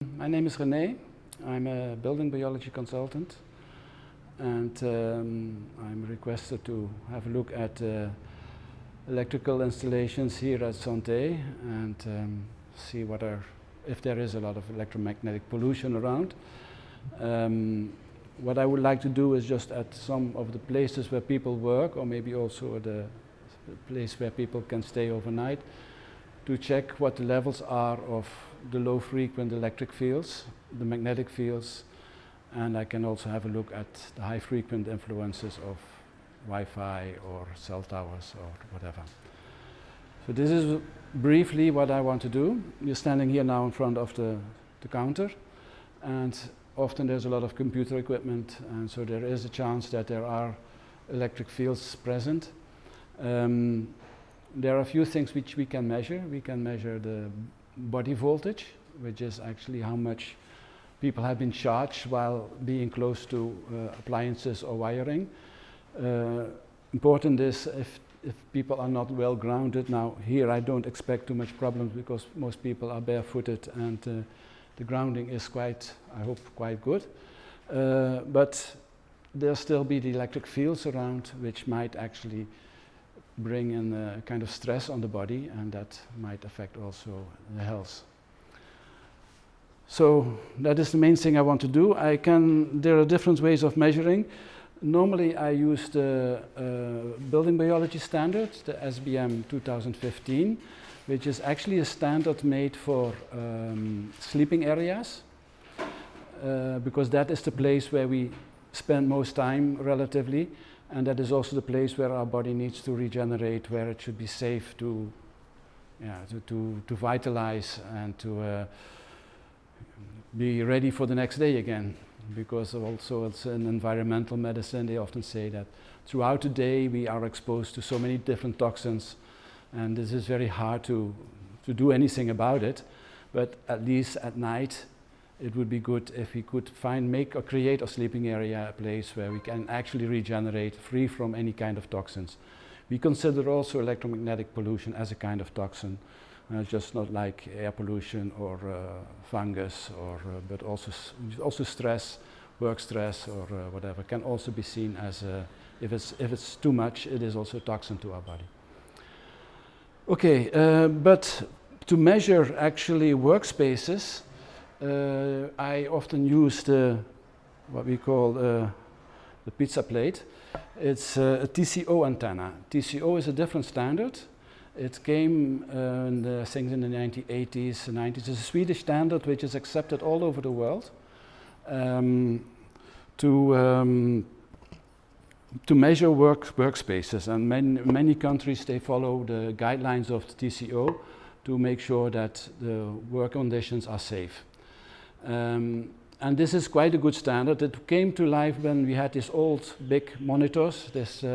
My name is René. I'm a building biology consultant, and I'm requested to have a look at electrical installations here at SANTE and see if there is a lot of electromagnetic pollution around. What I would like to do is just at some of the places where people work, or maybe also at the place where people can stay overnight, to check what the levels are of the low frequent electric fields, the magnetic fields, and I can also have a look at the high frequent influences of Wi-Fi or cell towers or whatever. So this is briefly what I want to do. You're standing here now in front of the counter, and often there's a lot of computer equipment, and so there is a chance that there are electric fields present. There are a few things which we can measure. We can measure the body voltage, which is actually how much people have been charged while being close to appliances or wiring. Important is if people are not well grounded. Now here I don't expect too much problems because most people are barefooted and the grounding is quite, I hope, quite good. But there'll still be the electric fields around which might actually bring in a kind of stress on the body, and that might affect also the health. So that is the main thing I want to do. There are different ways of measuring. Normally I use the building biology standard, the SBM 2015, which is actually a standard made for sleeping areas, because that is the place where we spend most time relatively. And that is also the place where our body needs to regenerate, where it should be safe to vitalize and to be ready for the next day again. Because also it's in environmental medicine, they often say that throughout the day we are exposed to so many different toxins, and this is very hard to do anything about it. But at least at night, it would be good if we could make or create a sleeping area, a place where we can actually regenerate free from any kind of toxins. We consider also electromagnetic pollution as a kind of toxin, just not like air pollution or fungus, but also stress, work stress or whatever can also be seen as if it's too much, it is also a toxin to our body. Okay, but to measure actually workspaces, I often use what we call the pizza plate. It's a TCO antenna. TCO is a different standard. It came in the 1980s, 90s. It's a Swedish standard which is accepted all over the world to measure workspaces. And many countries, they follow the guidelines of the TCO to make sure that the work conditions are safe. And this is quite a good standard. It came to life when we had these old big monitors, these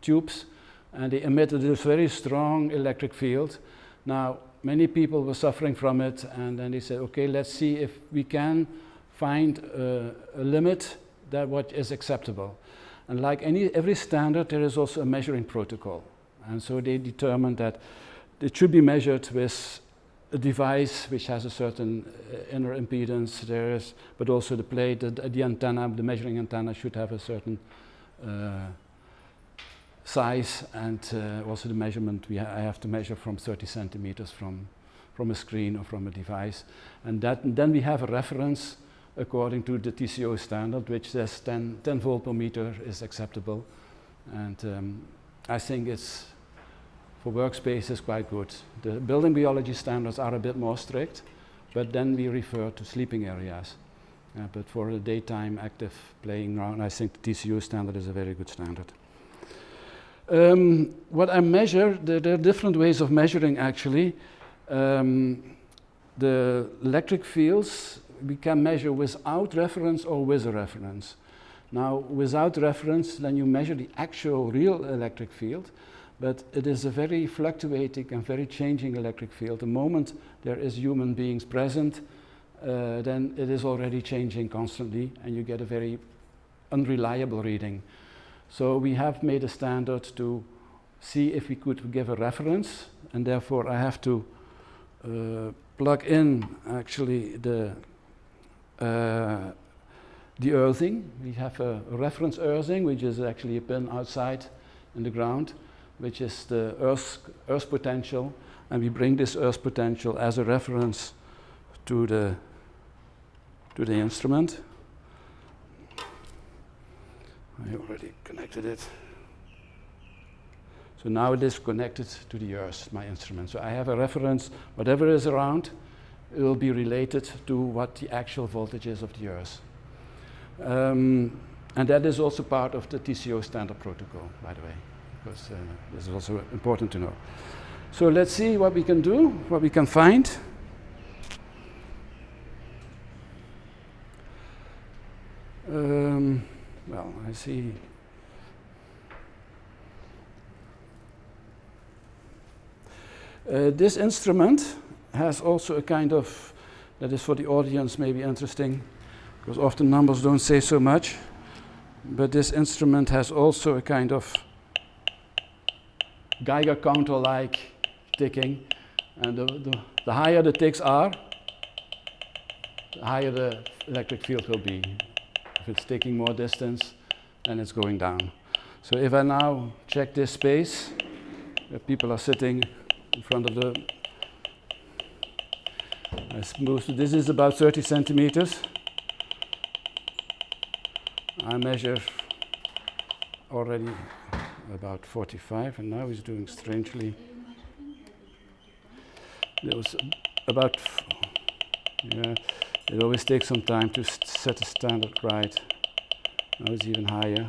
tubes, and they emitted this very strong electric field. Now, many people were suffering from it, and then they said, okay, let's see if we can find a limit that what is acceptable. And like every standard, there is also a measuring protocol. And so they determined that it should be measured with a device which has a certain inner impedance but also the plate, the antenna, the measuring antenna should have a certain size, and also the measurement I have to measure from 30 centimeters from a screen or from a device, and then we have a reference according to the TCO standard, which says 10 volt per meter is acceptable, and I think it's for workspaces quite good. The building biology standards are a bit more strict, but then we refer to sleeping areas. But for the daytime active playing around, I think the TCO standard is a very good standard. What I measure, there are different ways of measuring actually. The electric fields we can measure without reference or with a reference. Now, without reference, then you measure the actual real electric field. But it is a very fluctuating and very changing electric field. The moment there is human beings present, then it is already changing constantly, and you get a very unreliable reading. So we have made a standard to see if we could give a reference, and therefore I have to plug in actually the the earthing. We have a reference earthing, which is actually a pin outside in the ground, which is the Earth's potential, and we bring this Earth potential as a reference to the instrument. I already connected it. So now it is connected to the Earth, my instrument. So I have a reference, whatever is around, it will be related to what the actual voltage is of the Earth. And that is also part of the TCO standard protocol, by the way, because this is also important to know. So let's see what we can do, what we can find. Well, I see. This instrument has also a kind of, that is for the audience maybe interesting, because often numbers don't say so much, but this instrument has also a kind of Geiger counter-like ticking, and the higher the ticks are, the higher the electric field will be. If it's taking more distance, then it's going down. So if I now check this space, where people are sitting in front of the, I suppose this is about 30 centimeters. I measure already about 45, and now he's doing strangely. It was about, yeah, it always takes some time to set the standard right. Now it's even higher.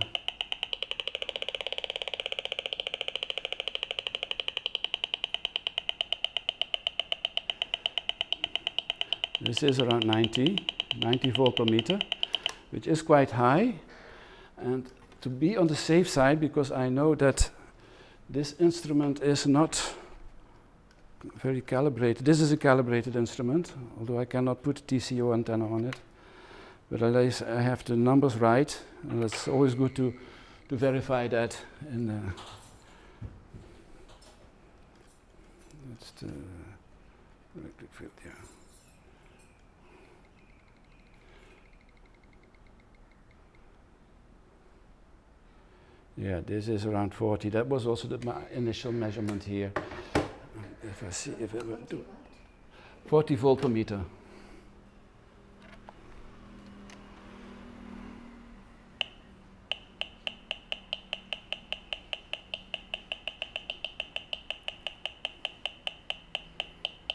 This is around 90 volt per meter, which is quite high. And to be on the safe side, because I know that this instrument is not very calibrated. This is a calibrated instrument, although I cannot put a TCO antenna on it. But at least I have the numbers right, and it's always good to verify that in the, that's the electric field, yeah. Yeah, this is around 40. That was also my initial measurement here. If I see if it will do 40 volt per meter.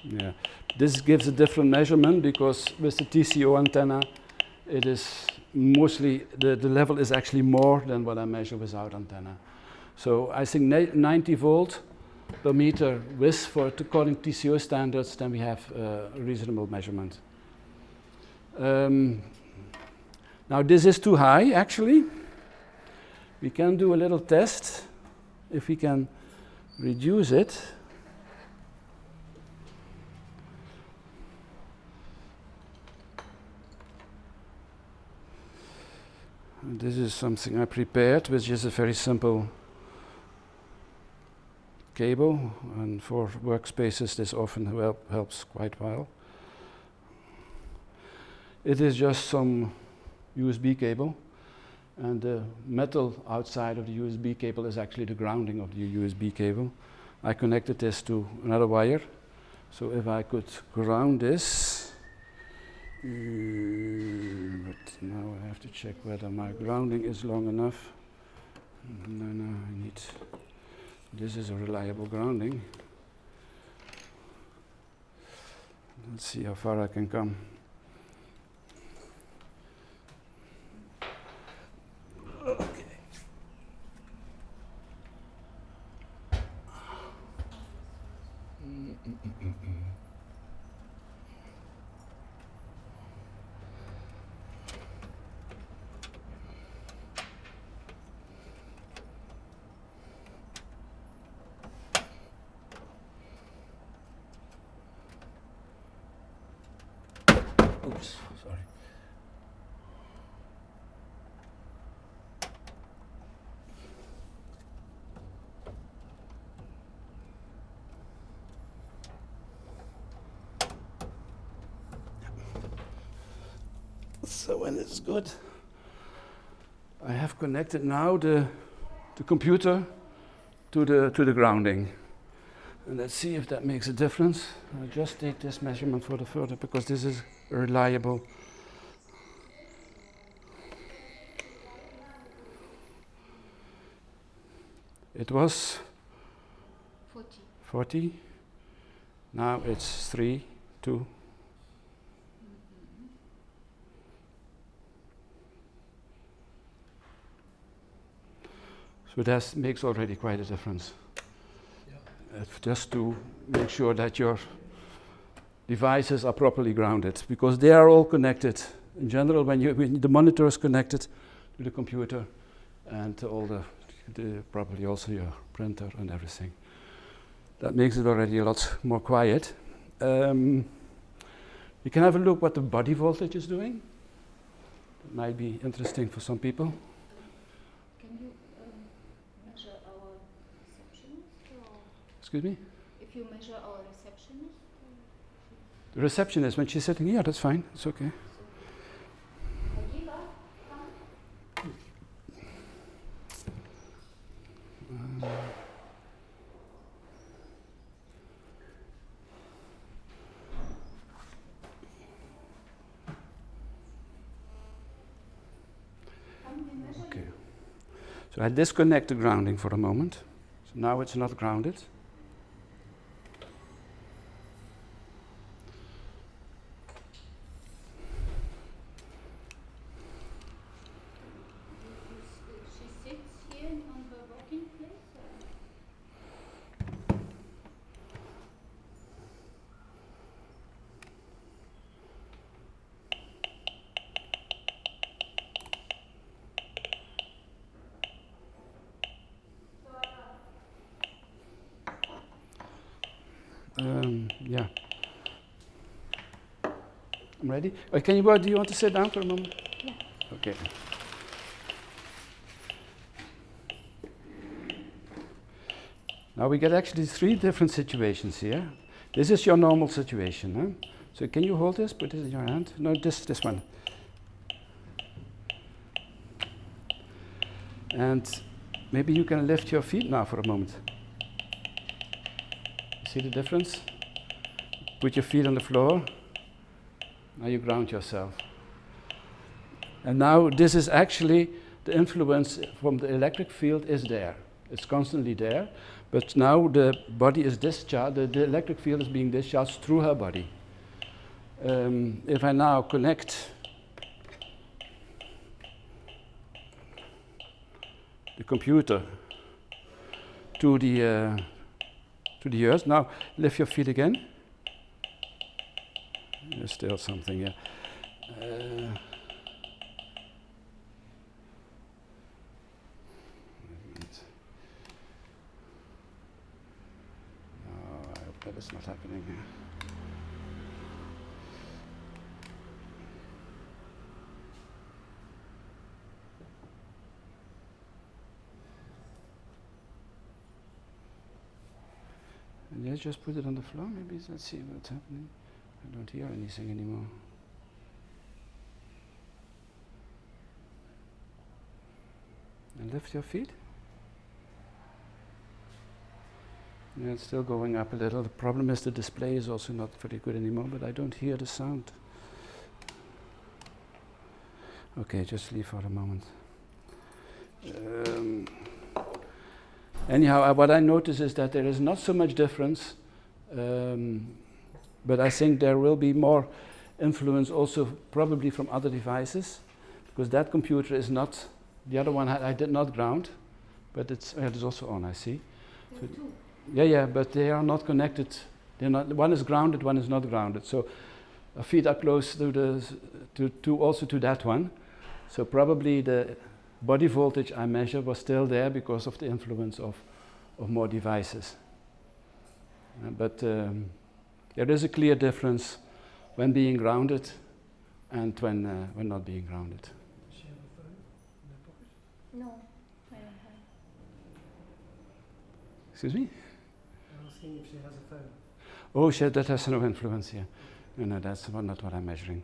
Yeah, this gives a different measurement because with the TCO antenna, it is mostly, the level is actually more than what I measure without antenna. So I think 90 volt per meter width for according to TCO standards, then we have a reasonable measurement. Now this is too high actually. We can do a little test if we can reduce it. This is something I prepared, which is a very simple cable, and for workspaces this often helps quite well. It is just some USB cable, and the metal outside of the USB cable is actually the grounding of the USB cable. I connected this to another wire, so if I could ground this, but now I have to check whether my grounding is long enough. No, I need, this is a reliable grounding. Let's see how far I can come. Okay. So when it's good, I have connected now the computer to the grounding. And let's see if that makes a difference. I'll just take this measurement for the further because this is reliable. It was 40. Now it's 3, 2. So that makes already quite a difference. Just to make sure that your devices are properly grounded, because they are all connected. In general, when the monitor is connected to the computer, and all the properly also your printer and everything, that makes it already a lot more quiet. You can have a look what the body voltage is doing. It might be interesting for some people. Can you measure our receptionist? Excuse me? If you measure our receptionist? The receptionist, when she's sitting here, that's fine. It's okay. Okay. So I disconnect the grounding for a moment. So now it's not grounded. She sits here on the working place? Yeah. I'm ready. Do you want to sit down for a moment? Yeah. Okay. Now we get actually 3 different situations here. This is your normal situation. Huh? So can you hold this? Put this in your hand. No, this one. And maybe you can lift your feet now for a moment. See the difference? Put your feet on the floor. Now you ground yourself. And now this is actually the influence from the electric field is there. It's constantly there. But now the body is discharged, the electric field is being discharged through her body. If I now connect the computer to the earth, now lift your feet again. There's still something here. I hope that is not happening here. And let's just put it on the floor, maybe. Let's see what's happening. I don't hear anything anymore. And lift your feet. Yeah, it's still going up a little. The problem is the display is also not very good anymore, but I don't hear the sound. Okay, just leave for a moment. Anyhow, what I notice is that there is not so much difference, but I think there will be more influence also probably from other devices, because that computer is not, the other one I did not ground, but it is also on, I see. So yeah, but they are not connected. They're not. One is grounded, one is not grounded. So our feet are close to also to that one. So probably the body voltage I measured was still there because of the influence of more devices. But there is a clear difference when being grounded and when not being grounded. Does she have a phone in her pocket? No, I don't have. Excuse me? I'm asking if she has a phone. Oh, that has no influence here. No, that's not what I'm measuring.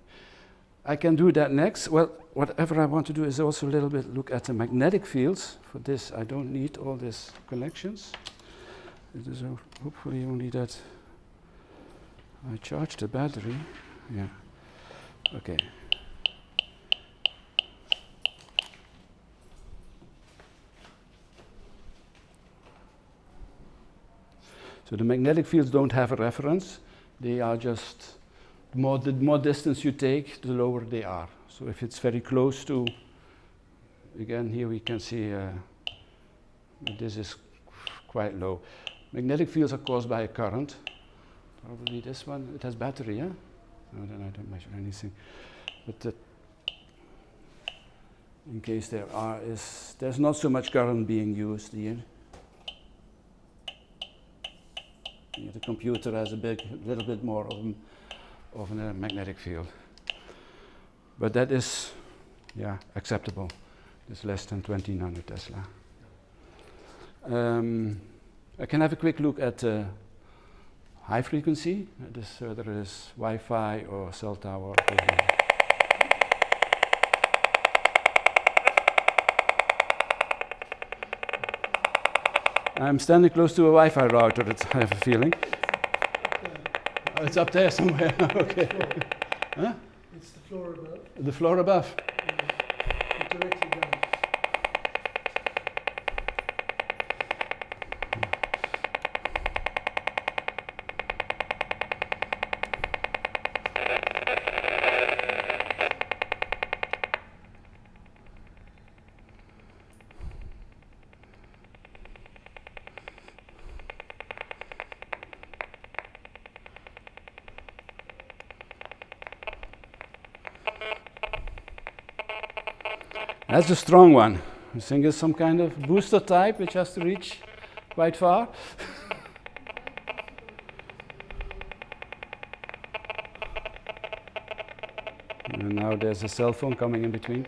I can do that next. Well, whatever I want to do is also a little bit look at the magnetic fields. For this, I don't need all these connections. It is hopefully only that I charge the battery. Yeah. Okay. So the magnetic fields don't have a reference. They are just the more distance you take, the lower they are. So if it's very close to, again, here we can see this is quite low. Magnetic fields are caused by a current. Probably this one. It has battery, yeah? No, then I don't measure anything. But in case there's not so much current being used here. Yeah, the computer has a little bit more of a magnetic field. But that is, yeah, acceptable. It's less than 20 nanotesla. I can have a quick look at high frequency. Whether it is Wi-Fi or cell tower. I'm standing close to a Wi-Fi router, I have a feeling. Oh, it's up there somewhere. Okay. Huh? It's the floor above. The floor above. Directly down. That's a strong one. I think it's some kind of booster type which has to reach quite far. And now there's a cell phone coming in between.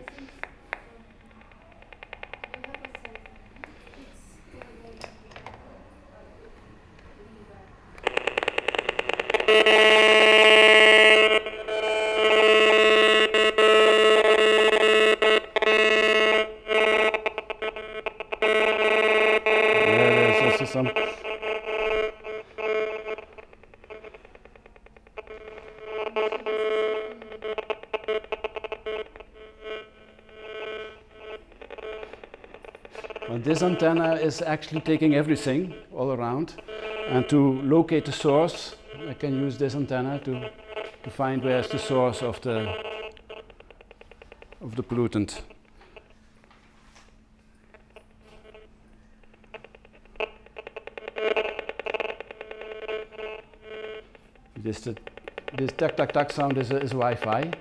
This antenna is actually taking everything all around, and to locate the source, I can use this antenna to find where's the source of the pollutant. This tack tack tack sound is Wi-Fi.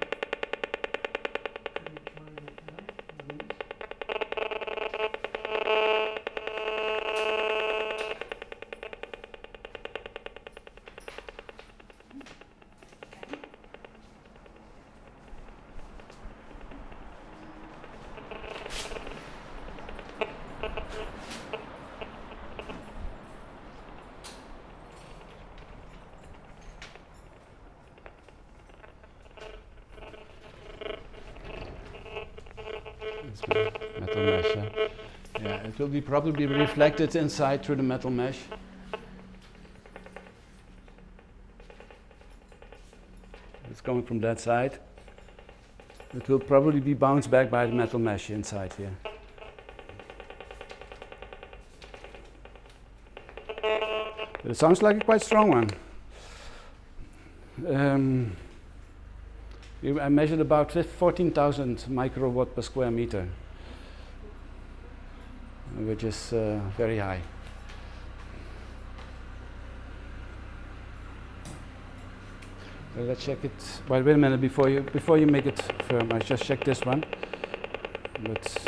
Metal mesh. Yeah, it will be probably reflected inside through the metal mesh. It's coming from that side. It will probably be bounced back by the metal mesh inside here. But it sounds like a quite strong one. I measured about 14,000 microwatt per square meter, which is very high. Well, let's check it. Well, wait a minute before you make it firm. I just check this one. But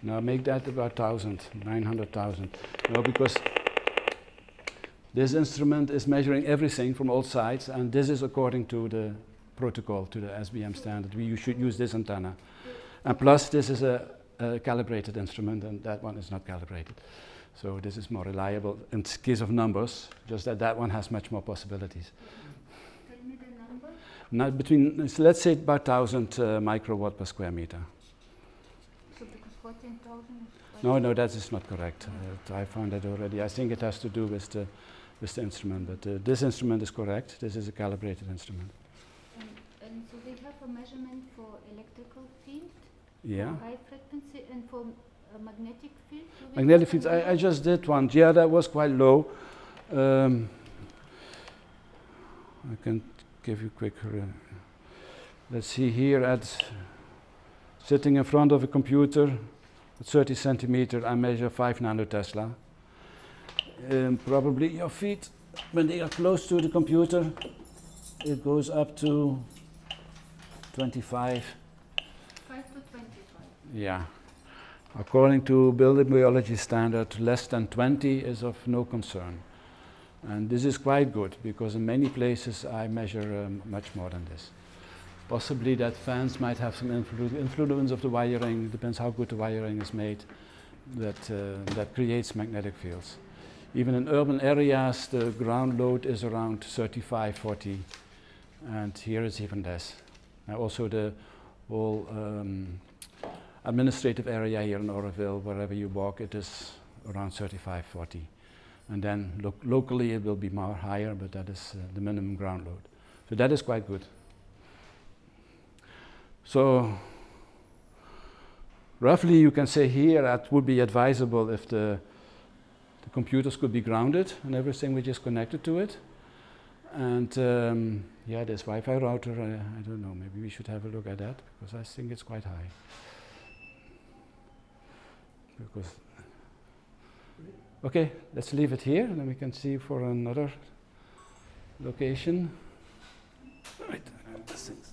Now make that about 1,000, 900,000. No, because this instrument is measuring everything from all sides, and this is according to the protocol, to the SBM standard. You should use this antenna. And plus, this is a calibrated instrument, and that one is not calibrated. So this is more reliable in case of numbers, just that that one has much more possibilities. Tell me the number. Now between, so let's say about 1,000 microwatt per square meter. So because 14,000 is No, that is not correct. I found that already. I think it has to do with the instrument, but this instrument is correct. This is a calibrated instrument. And so they have a measurement for electrical field, Yeah. for high frequency, and for magnetic field. Do we Magnetic have fields, a I just did one. Yeah, that was quite low. I can give you quick. Let's see here at sitting in front of a computer at 30 centimeter, I measure 5 nanotesla. Probably your feet, when they are close to the computer, it goes up to 25. 5 to 25. Yeah. According to building biology standard, less than 20 is of no concern. And this is quite good, because in many places I measure much more than this. Possibly that fans might have some influence of the wiring, depends how good the wiring is made, that creates magnetic fields. Even in urban areas, the ground load is around 35, 40, and here it's even less. Also the whole administrative area here in Auroville, wherever you walk, it is around 35, 40. And then locally it will be more higher, but that is the minimum ground load. So that is quite good. So roughly you can say here that would be advisable if the computers could be grounded and everything which is connected to it. And yeah, this Wi-Fi router, I don't know, maybe we should have a look at that, because I think it's quite high. Because okay, let's leave it here, and then we can see for another location. Right, this thing's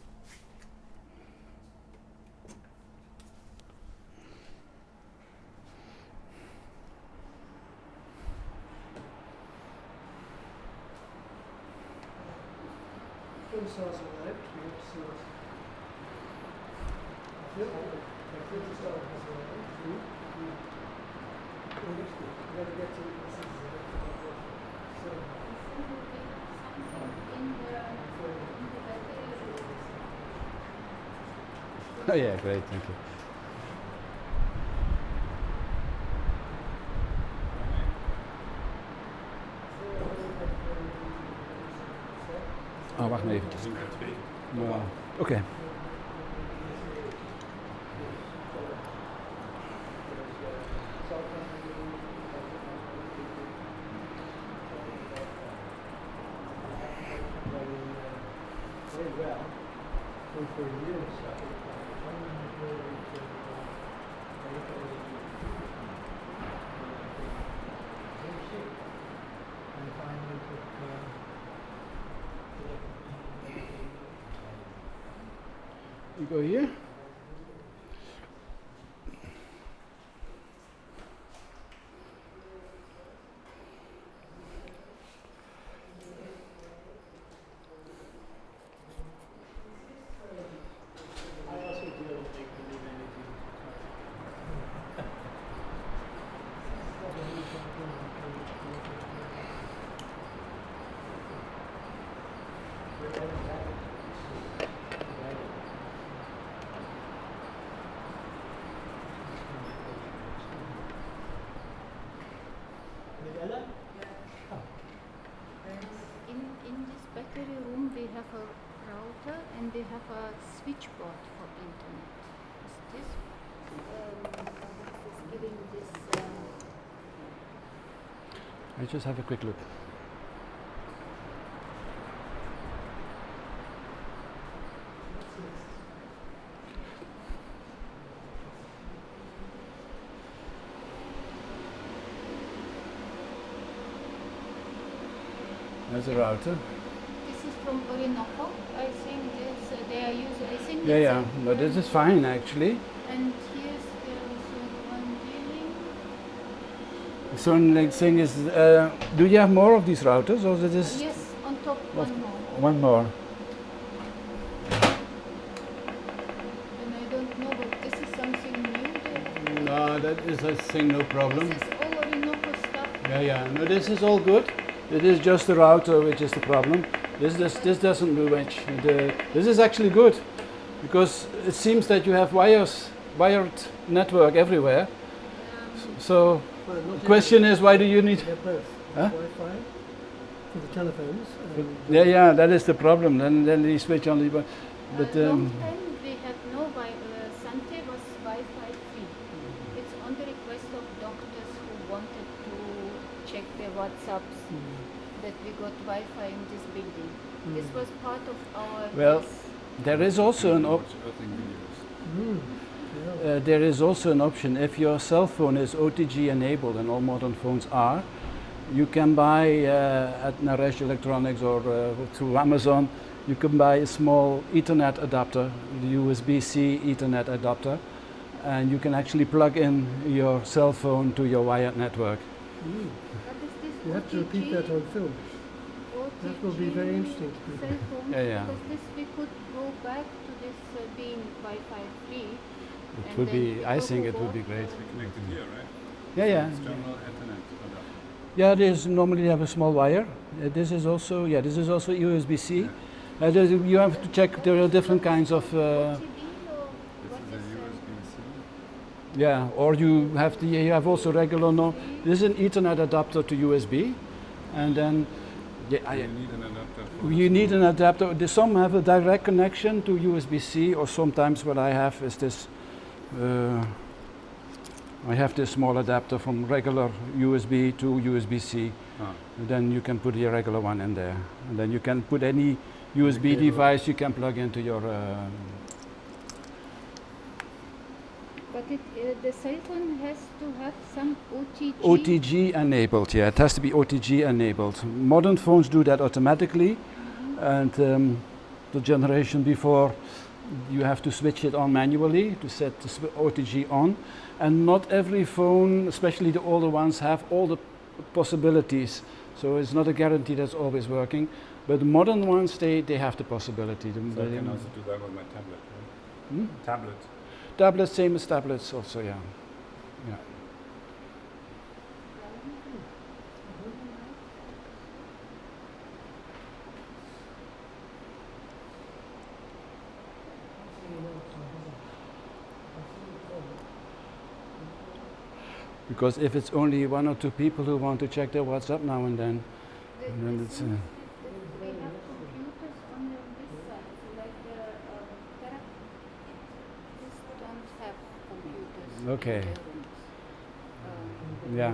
Fuel cells arrived. We have to see what. The fuel cell has arrived. We have to get to this is so oh yeah, great, thank you. Oh, wacht maar even. Nou, oké. very well for years. And finally took You go here. I also deal with make-believe energy. In this battery room we have a router and we have a switchboard for internet. Is this is giving this I just have a quick look. There's a router. this is from Orinoco. I think this they are using. I think Yeah, it's yeah. a- No, this is fine actually. And here's the also one So next thing is, do you have more of these routers, or is it just Yes, on top one more. one more? And I don't know, but this is something new. No, that is, I think, no problem. This is all Orinoco stuff. Yeah. No, this is all good. It is just the router which is the problem. This doesn't do much. This is actually good, because it seems that you have wired network everywhere. So Well, not the question is, why do you need? You have both. Huh? Wi-Fi for the telephones. Yeah, that is the problem. Then they switch on the. But long time we had no SANTE was Wi-Fi free. It's on the request of doctors who wanted to check their WhatsApps that we got Wi-Fi in this building. This was part of our. Well, base. there is also an there is also an option. If your cell phone is OTG enabled, and all modern phones are, you can buy at Naresh Electronics or through Amazon. You can buy a small Ethernet adapter, the USB-C Ethernet adapter, and you can actually plug in your cell phone to your wired network. What is this You have to repeat OTG? that on film. That will be very interesting to people. Cell phone, Yeah. because this we could go back to this being Wi-Fi free. It And would then be. I people think who it would be bought, great. Connected here, right? Yeah. External Ethernet. Yeah, there's normally you have a small wire. This is also USB-C. You have to check. There are different kinds of. OTG or This what is a is USB-C. Yeah, or you have also regular. No, this is an Ethernet adapter to USB, and then You need an adapter for you need an adapter. Some have a direct connection to USB-C, or sometimes what I have is this. I have this small adapter from regular USB to USB-C. And then you can put the regular one in there, and then you can put any USB cable. device you can plug into your. But the cell phone has to have some OTG. OTG enabled, yeah, it has to be OTG enabled. Modern phones do that automatically, and the generation before, you have to switch it on manually to set the OTG on. And not every phone, especially the older ones, have all the possibilities. So it's not a guarantee that's always working. But the modern ones, they have the possibility. So I can also do that with my tablet, right? Tablet. Tablets, same as tablets also, yeah. Because if it's only one or two people who want to check their WhatsApp now and then it's. We have computers on this side, so like the therapists don't have computers. Okay. in their rooms. Yeah,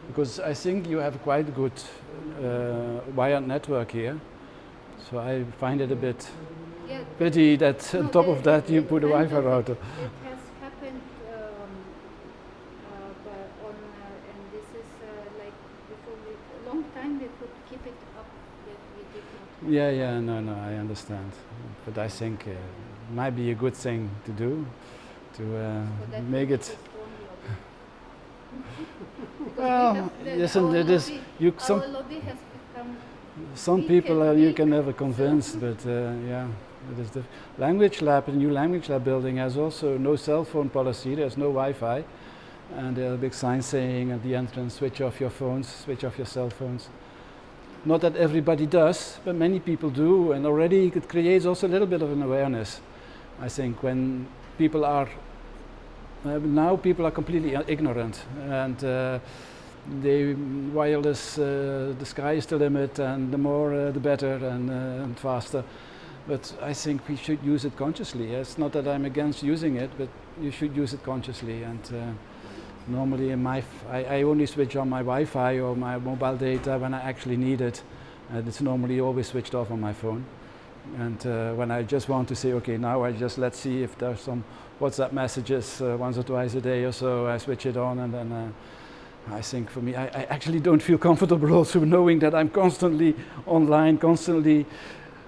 because I think you have quite a good wired network here. So I find it a bit Yeah, pity that on no, top of that you put a kind Wi-Fi of router. It has happened on, and this is like before a long time we could keep it up, yet we did not. Yeah, no, I understand. But I think it might be a good thing to do, to So that make we it. did Because Well, we have listen, our it is. lobby- You Our some lobby has become some we people can you make can never so- convince, but yeah, it is the language lab. The new language lab building has also no cell phone policy. There's no Wi-Fi, and there are big signs saying at the entrance, switch off your phones, switch off your cell phones. Not that everybody does, but many people do, and already it creates also a little bit of an awareness. I think when people are now people are completely ignorant, and they wireless. The sky is the limit, and the more the better, and faster. But I think we should use it consciously. It's not that I'm against using it, but you should use it consciously. And normally, I only switch on my Wi-Fi or my mobile data when I actually need it. It's normally always switched off on my phone. And when I just want to say, okay, now let's see if there's some WhatsApp messages once or twice a day or so, I switch it on, and then I think for me, I actually don't feel comfortable also knowing that I'm constantly online, constantly,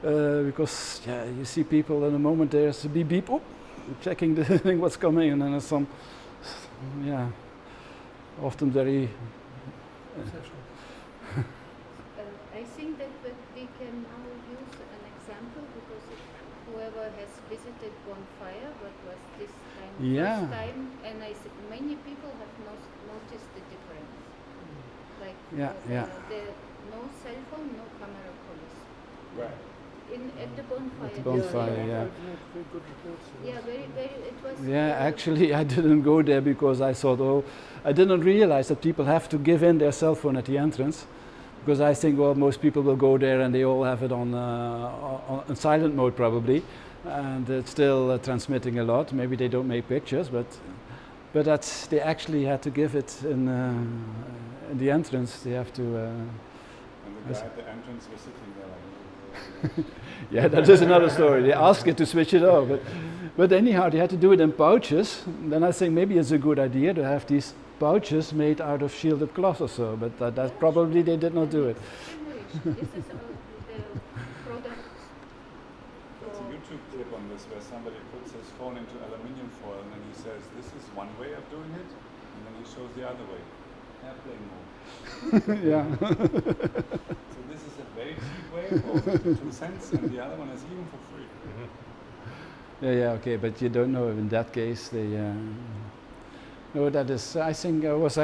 because yeah, you see people in a moment there's a beep beep, oh, checking the thing, what's coming, and then there's some, yeah, often very Exceptional. I think that we can now use an example because whoever has visited bonfire, what was this time, Yeah. first time, and many people have noticed the difference. Like Yeah. the no cell phone, no camera police. Right. At the bonfire. At the bonfire, yeah. I've heard very good reports. Yeah, very. It was. Yeah, actually, I didn't go there because I thought, I didn't realize that people have to give in their cell phone at the entrance. Because I think, most people will go there and they all have it on silent mode probably, and it's still transmitting a lot. Maybe they don't make pictures, but they actually had to give it in the entrance. They have to. And the guy at the entrance was sitting there like. Yeah, that is another story. They asked it to switch it off, but anyhow, they had to do it in pouches. Then I think maybe it's a good idea to have these pouches made out of shielded cloth or so, but that probably they did not do it. This is the product. There's a YouTube clip on this where somebody puts his phone into aluminium foil and then he says, this is one way of doing it, and then he shows the other way. Airplane mode. Yeah. So this is a very cheap way for 2 cents and the other one is even for free. Yeah, okay, but you don't know if in that case they. No, that is. I think I was.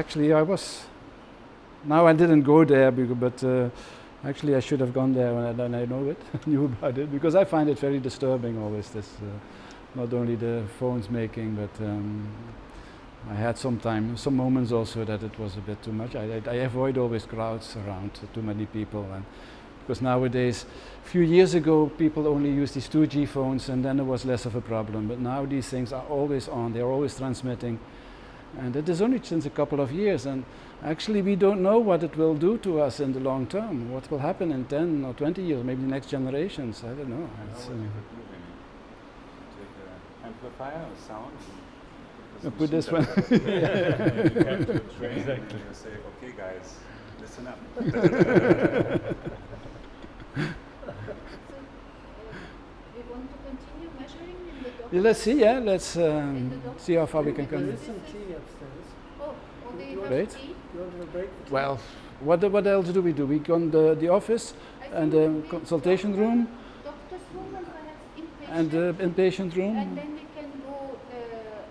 Now I didn't go there, but actually I should have gone there when I know it, knew about it, because I find it very disturbing always. This, not only the phones making, but I had some moments also that it was a bit too much. I avoid always crowds around, too many people, and because nowadays, a few years ago, people only used these 2G phones, and then it was less of a problem. But now these things are always on; they are always transmitting. And it is only since a couple of years, and actually we don't know what it will do to us in the long term. What will happen in 10 or 20 years, maybe the next generations, I don't know. Take an amplifier or sound. Put this one. You have to train and you say, okay guys, listen up. We want to continue measuring in the doctor? Yeah, let's see, let's see how far we can come. There's some tea upstairs. Oh, they have Great. tea? You want to have a break? for tea? Well, what else do? We go in the office I and think the we consultation room Doctor's room and perhaps inpatient. and the inpatient And room. then we can go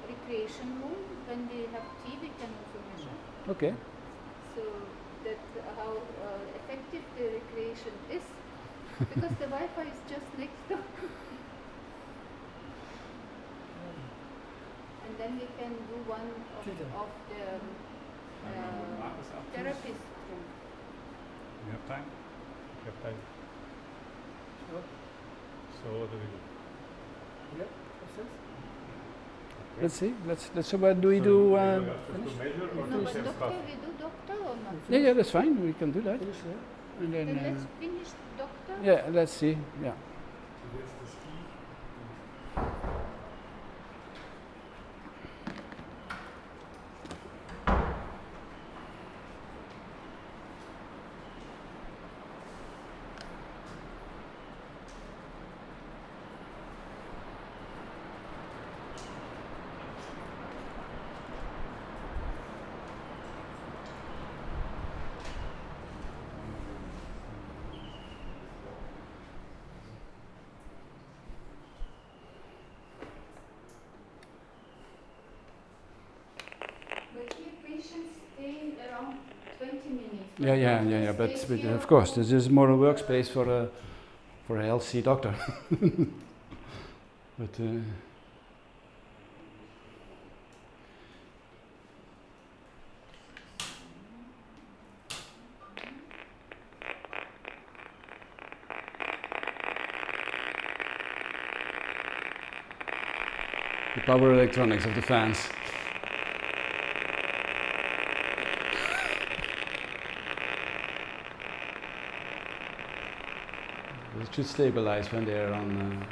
recreation room. When we have tea, we can also measure. Okay. So that how effective the recreation is, because the Wi-Fi is just next door. And then we can do one of the therapist room. You have time? You have time. Sure. So what do we do? Yep, upstairs. Let's see. Let's. So what do we So do? we have Finish? to measure or No, do but some doctor, stuff? we do doctor or not? Yeah, that's fine. We can do that. Finish there. And Then then. let's finish doctor. Yeah, let's see. Yeah. Here's the ski. But here patients stay around 20 minutes. Yeah. But of course, this is more a workspace for a healthy doctor. But. The power electronics of the fans. It should stabilize when they're on.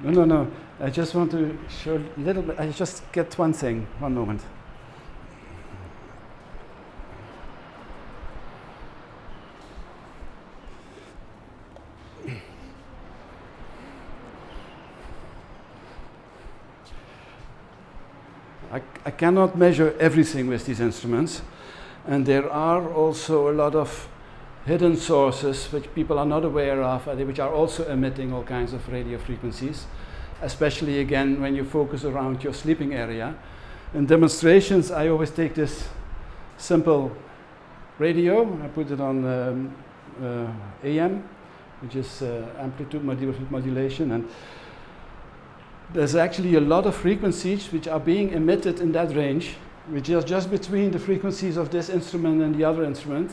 No. I just want to show a little bit. I just get one thing. One moment. I cannot measure everything with these instruments, and there are also a lot of hidden sources which people are not aware of, which are also emitting all kinds of radio frequencies, especially again when you focus around your sleeping area. In demonstrations, I always take this simple radio, I put it on AM, which is amplitude modulation, and there's actually a lot of frequencies which are being emitted in that range, which is just between the frequencies of this instrument and the other instrument.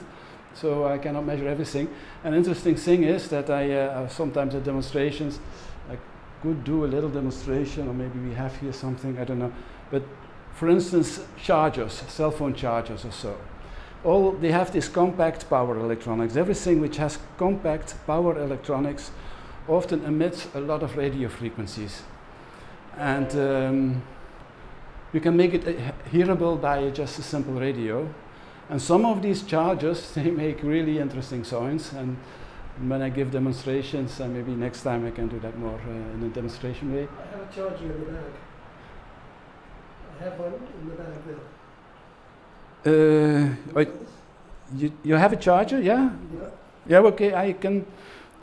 So I cannot measure everything. An interesting thing is that I sometimes at demonstrations, I could do a little demonstration, or maybe we have here something, I don't know. But for instance, chargers, cell phone chargers or so. They have this compact power electronics. Everything which has compact power electronics often emits a lot of radio frequencies. And you can make it hearable by just a simple radio. And some of these chargers, they make really interesting sounds. And when I give demonstrations, and maybe next time I can do that more in a demonstration way. I have a charger in the bag. I have one in the bag there. You have a charger, yeah? Yeah. Yeah, okay, I can,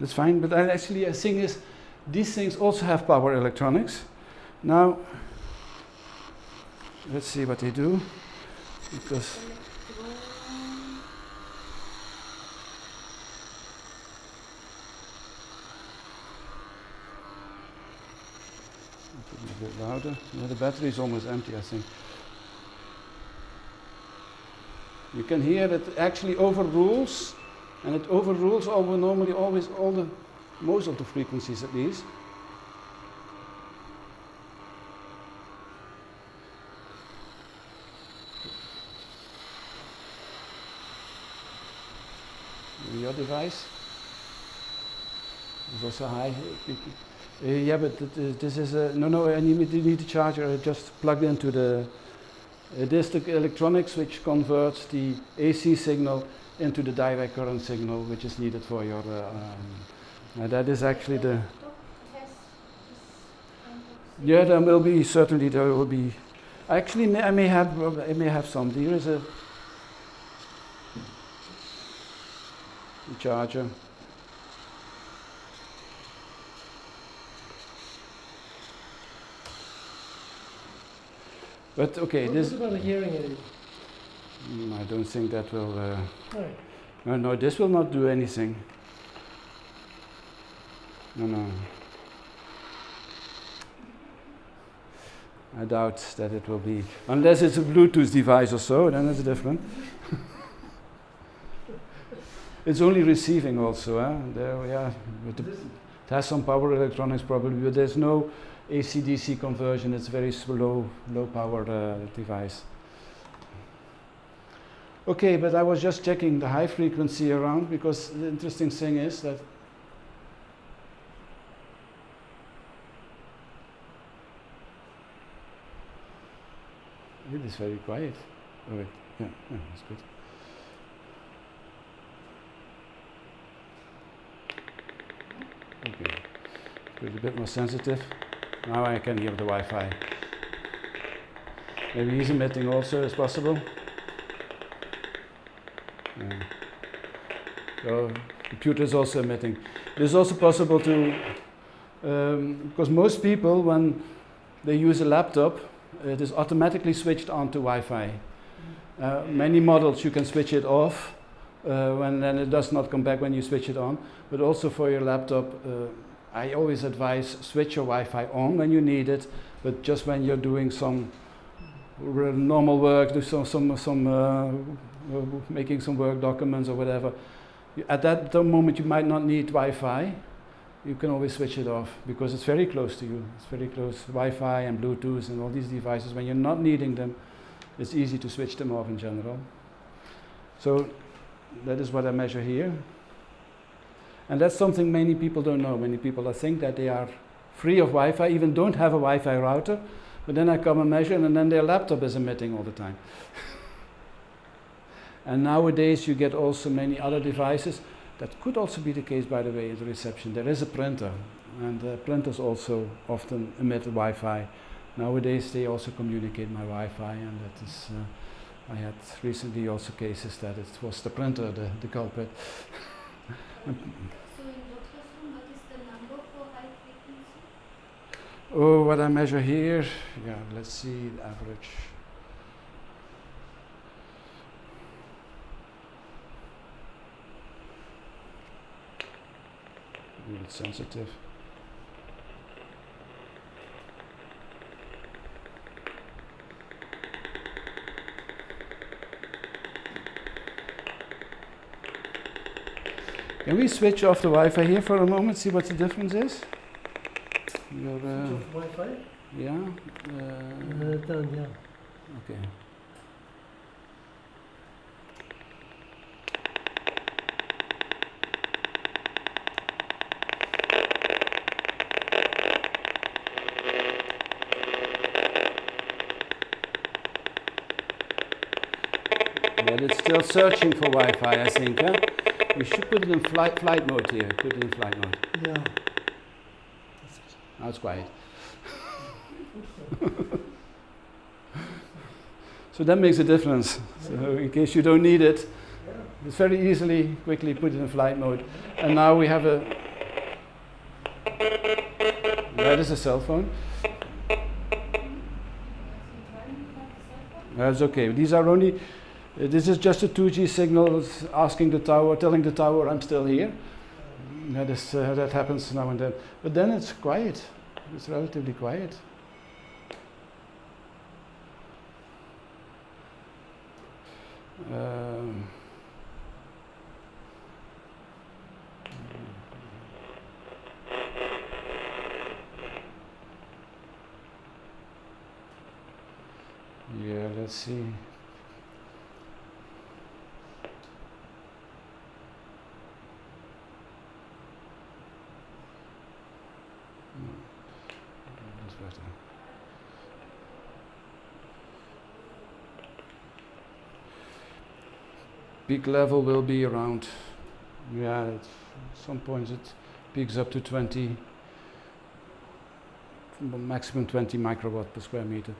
that's fine. But I thing is, these things also have power electronics. Now, let's see what they do, because a bit louder. No, the battery is almost empty, I think. You can hear it actually overrules, and it overrules normally always most of the frequencies at least. Your device is also high. Yeah, but this is no. I need the charger. I just plugged into the. It is the electronics which converts the AC signal into the direct current signal, which is needed for your. That is actually the. Yeah, there will be certainly there will be. Actually, I may have some. Here is a charger. But okay, this. What about a hearing aid? I don't think that will. Right. No, this will not do anything. No. I doubt that it will be, unless it's a Bluetooth device or so. Then it's different. It's only receiving also. It has some power electronics probably, but there's no AC/DC conversion. It's very slow, low power device. Okay, but I was just checking the high frequency around, because the interesting thing is that it is very quiet. Oh wait, yeah, that's good. Okay, it's a bit more sensitive. Now I can hear the Wi-Fi. Maybe he's emitting also, as possible. Yeah. So computer is also emitting. It is also possible to, because most people, when they use a laptop, it is automatically switched on to Wi-Fi. Many models you can switch it off, then it does not come back when you switch it on. But also for your laptop, I always advise switch your Wi-Fi on when you need it, but just when you're doing some normal work, do making some work documents or whatever. At that moment you might not need Wi-Fi. You can always switch it off, because it's very close to you. It's very close. Wi-Fi and Bluetooth and all these devices, when you're not needing them, it's easy to switch them off in general. So that is what I measure here. And that's something many people don't know. Many people think that they are free of Wi-Fi, even don't have a Wi-Fi router, but then I come and measure, and then their laptop is emitting all the time. And nowadays you get also many other devices. That could also be the case, by the way, in the reception. There is a printer, and printers also often emit Wi-Fi. Nowadays they also communicate my Wi-Fi, and that is, I had recently also cases that it was the printer, the culprit. So in ultrasound, what is the number for high frequency? Oh, what I measure here, yeah, let's see, the average. A little sensitive. Can we switch off the Wi-Fi here for a moment, see what the difference is? Your, Switch off Wi-Fi? yeah? Done, yeah. Okay. But it's still searching for Wi-Fi, I think. Huh? We should put it in flight mode here. Put it in flight mode. Yeah. Now it's quiet. So that makes a difference. So in case you don't need it, it's very easily, quickly put it in flight mode. And now we have a... That is a cell phone. That's okay. These are only... this is just a 2G signal. It's asking the tower, telling the tower I'm still here. That happens now and then. But then it's quiet. It's relatively quiet. Yeah, let's see. That's better. Peak level will be around, yeah, at some points it peaks up to 20, maximum 20 microwatt per square meter,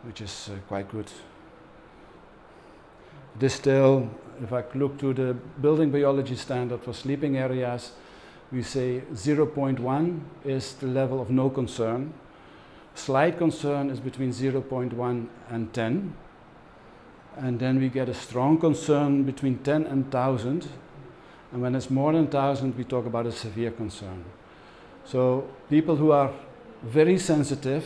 which is quite good. This still, if I look to the building biology standard for sleeping areas, we say 0.1 is the level of no concern. Slight concern is between 0.1 and 10. And then we get a strong concern between 10 and 1000. And when it's more than 1000, we talk about a severe concern. So people who are very sensitive,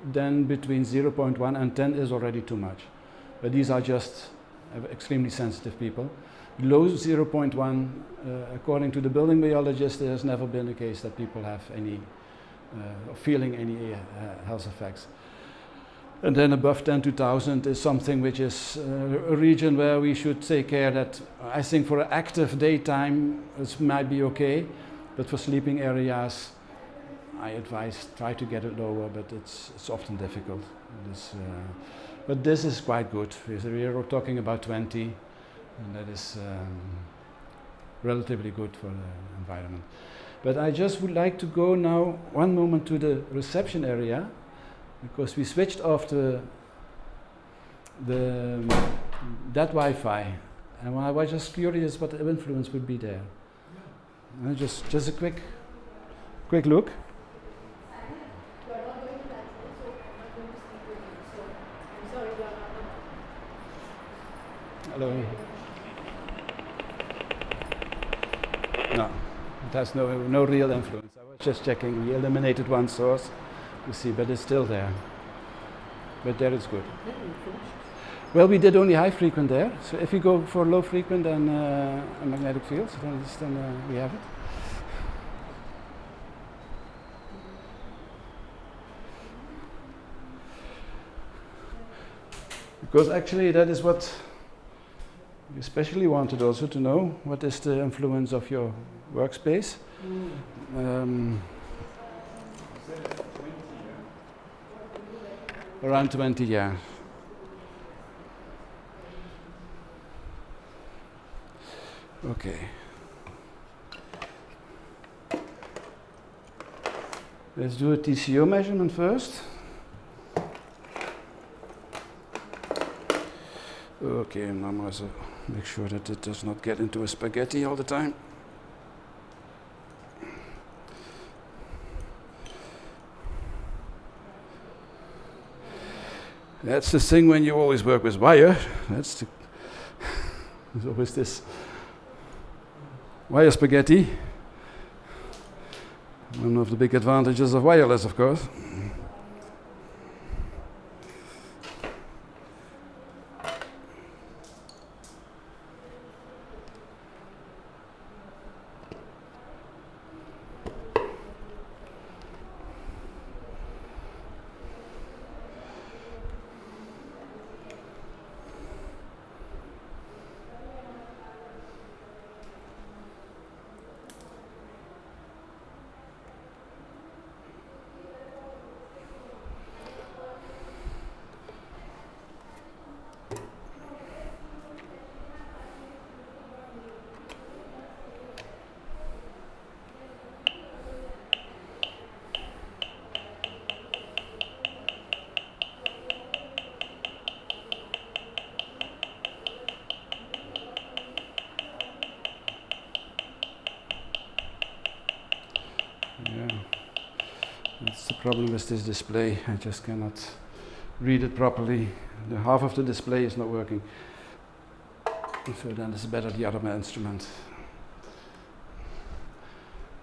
then between 0.1 and 10 is already too much. But these are just extremely sensitive people. Below 0.1, according to the building biologist, there has never been a case that people have any, feeling any health effects. And then above 10 to 1000 is something which is a region where we should take care that, I think for active daytime, it might be okay, but for sleeping areas, I advise try to get it lower, but it's often difficult. But this is quite good. We are talking about 20, and that is relatively good for the environment. But I just would like to go now one moment to the reception area, because we switched off that Wi-Fi, and I was just curious what the influence would be there. And just a quick look. Hello. No, it has no real influence. I was just checking. We eliminated one source, you see, but it's still there. But there it's good. Well, we did only high frequent there. So if you go for low frequent and magnetic fields, then we have it. Because actually that is what we especially wanted also to know. What is the influence of your workspace? Around 20, yeah. Okay. Let's do a TCO measurement first. Okay, now I must make sure that it does not get into a spaghetti all the time. That's the thing when you always work with wire. There's always this wire spaghetti. One of the big advantages of wireless, of course. Yeah, that's the problem with this display. I just cannot read it properly. The half of the display is not working. So then it's better the other instrument,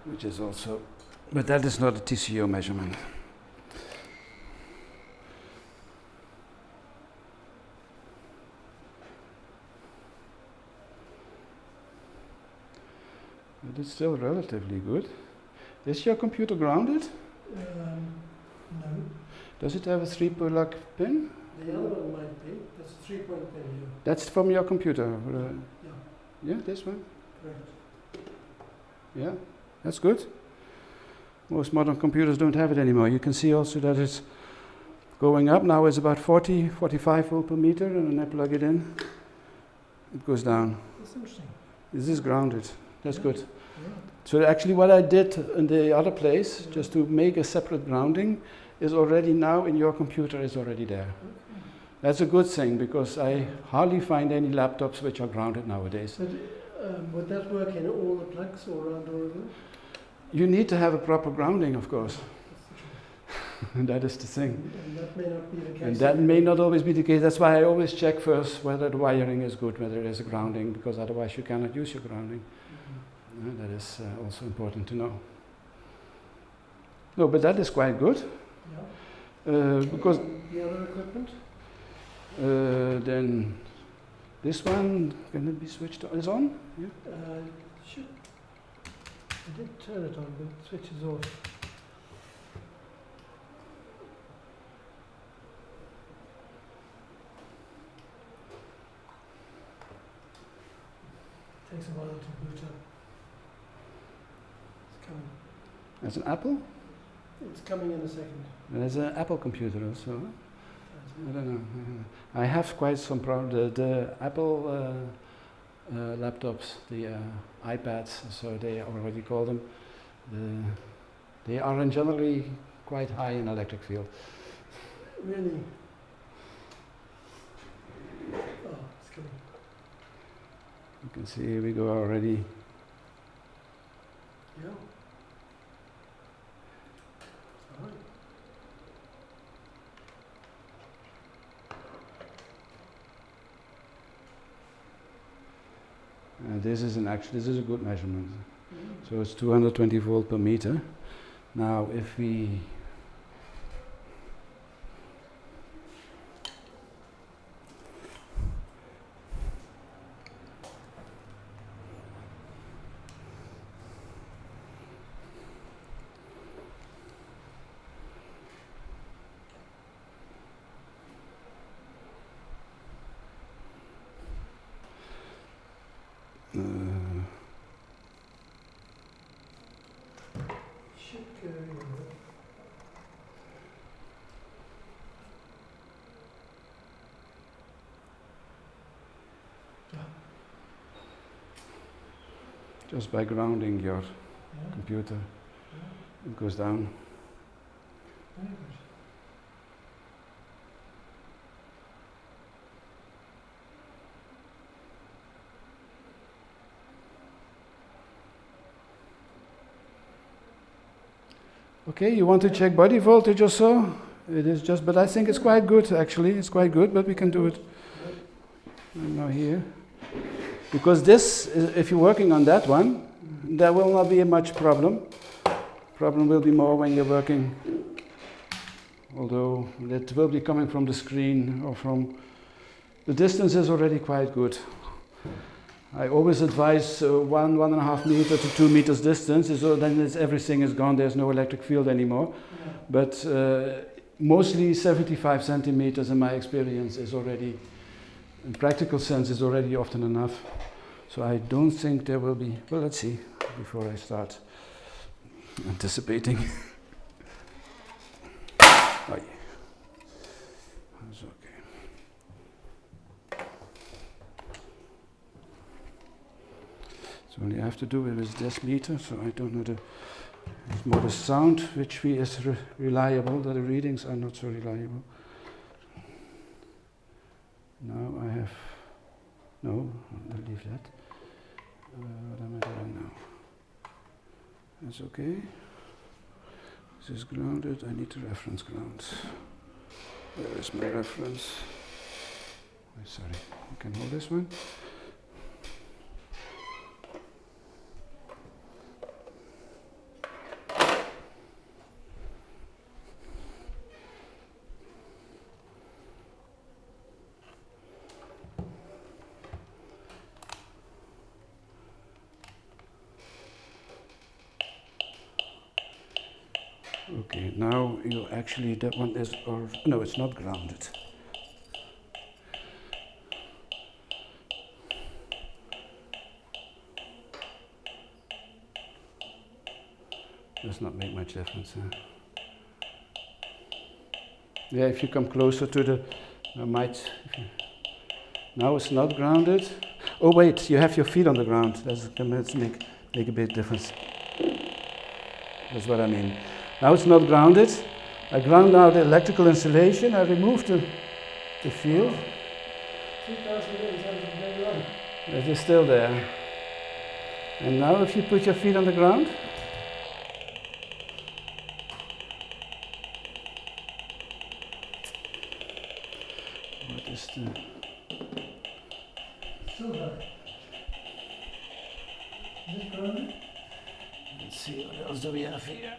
which is also, but that is not a TCO measurement. But it's still relatively good. Is your computer grounded? No. Does it have a 3-plug pin? The other one might be. That's a 3-point pin here. That's from your computer? Yeah. Yeah, this one? Correct. Yeah, that's good. Most modern computers don't have it anymore. You can see also that it's going up. Now it's about 40, 45 volt per meter, and when I plug it in, it goes down. That's interesting. This is grounded. That's good. Yeah. So actually what I did in the other place, just to make a separate grounding, is already now in your computer is already there. Okay. That's a good thing, because I hardly find any laptops which are grounded nowadays. But would that work in all the plugs or around Auroville? You need to have a proper grounding, of course. That's the truth. And that is the thing. And that may not be the case. And that may not always be the case. That's why I always check first whether the wiring is good, whether there is a grounding, because otherwise you cannot use your grounding. That is also important to know. No, but that is quite good. Yeah. Because The other equipment? then this one, can it be switched on? Is on? Yeah. Should. I did turn it on, but it switches off. Takes a while to boot up. It's coming. That's an Apple? It's coming in a second. There's an Apple computer also. Huh? I don't know. I have quite some problems. The Apple laptops, the iPads, so they already call them, they are in generally quite high in electric field. Really? Oh, it's coming. You can see here we go already. Yeah. All right. This is a good measurement. So it's 220 volt per meter. Now if we Should go in. just by grounding your Yeah. computer, Yeah. it goes down. Very good. Okay, you want to check body voltage or so? It is just, but I think it's quite good actually. It's quite good, but we can do it now here. Because this, if you're working on that one, there will not be much problem. Problem will be more when you're working, although it will be coming from the screen or from, the distance is already quite good. I always advise 1.5 meter to 2 meters distance, so then everything is gone, there's no electric field anymore. Yeah. But mostly 75 centimeters in my experience is already, in practical sense, is already often enough. So I don't think there will be, well, let's see, before I start anticipating. Oh, yeah. That's okay. So only I have to do it with this meter, so I don't know it's more the sound which is reliable, that the readings are not so reliable. Now I have, no, I'll leave that. What am I doing now? That's okay. This is grounded, I need the reference ground. Where is my reference? Oh, sorry, you can hold this one. Okay, now you actually, that one is, or no, it's not grounded. Does not make much difference. Huh? Yeah, if you come closer to the, now it's not grounded. Oh wait, you have your feet on the ground. That's make a big difference. That's what I mean. Now it's not grounded. I ground out the electrical insulation. I removed the field. 2031. It is still there. And now if you put your feet on the ground, what is the... Still high. Is it grounded? Let's see, what else do we have here?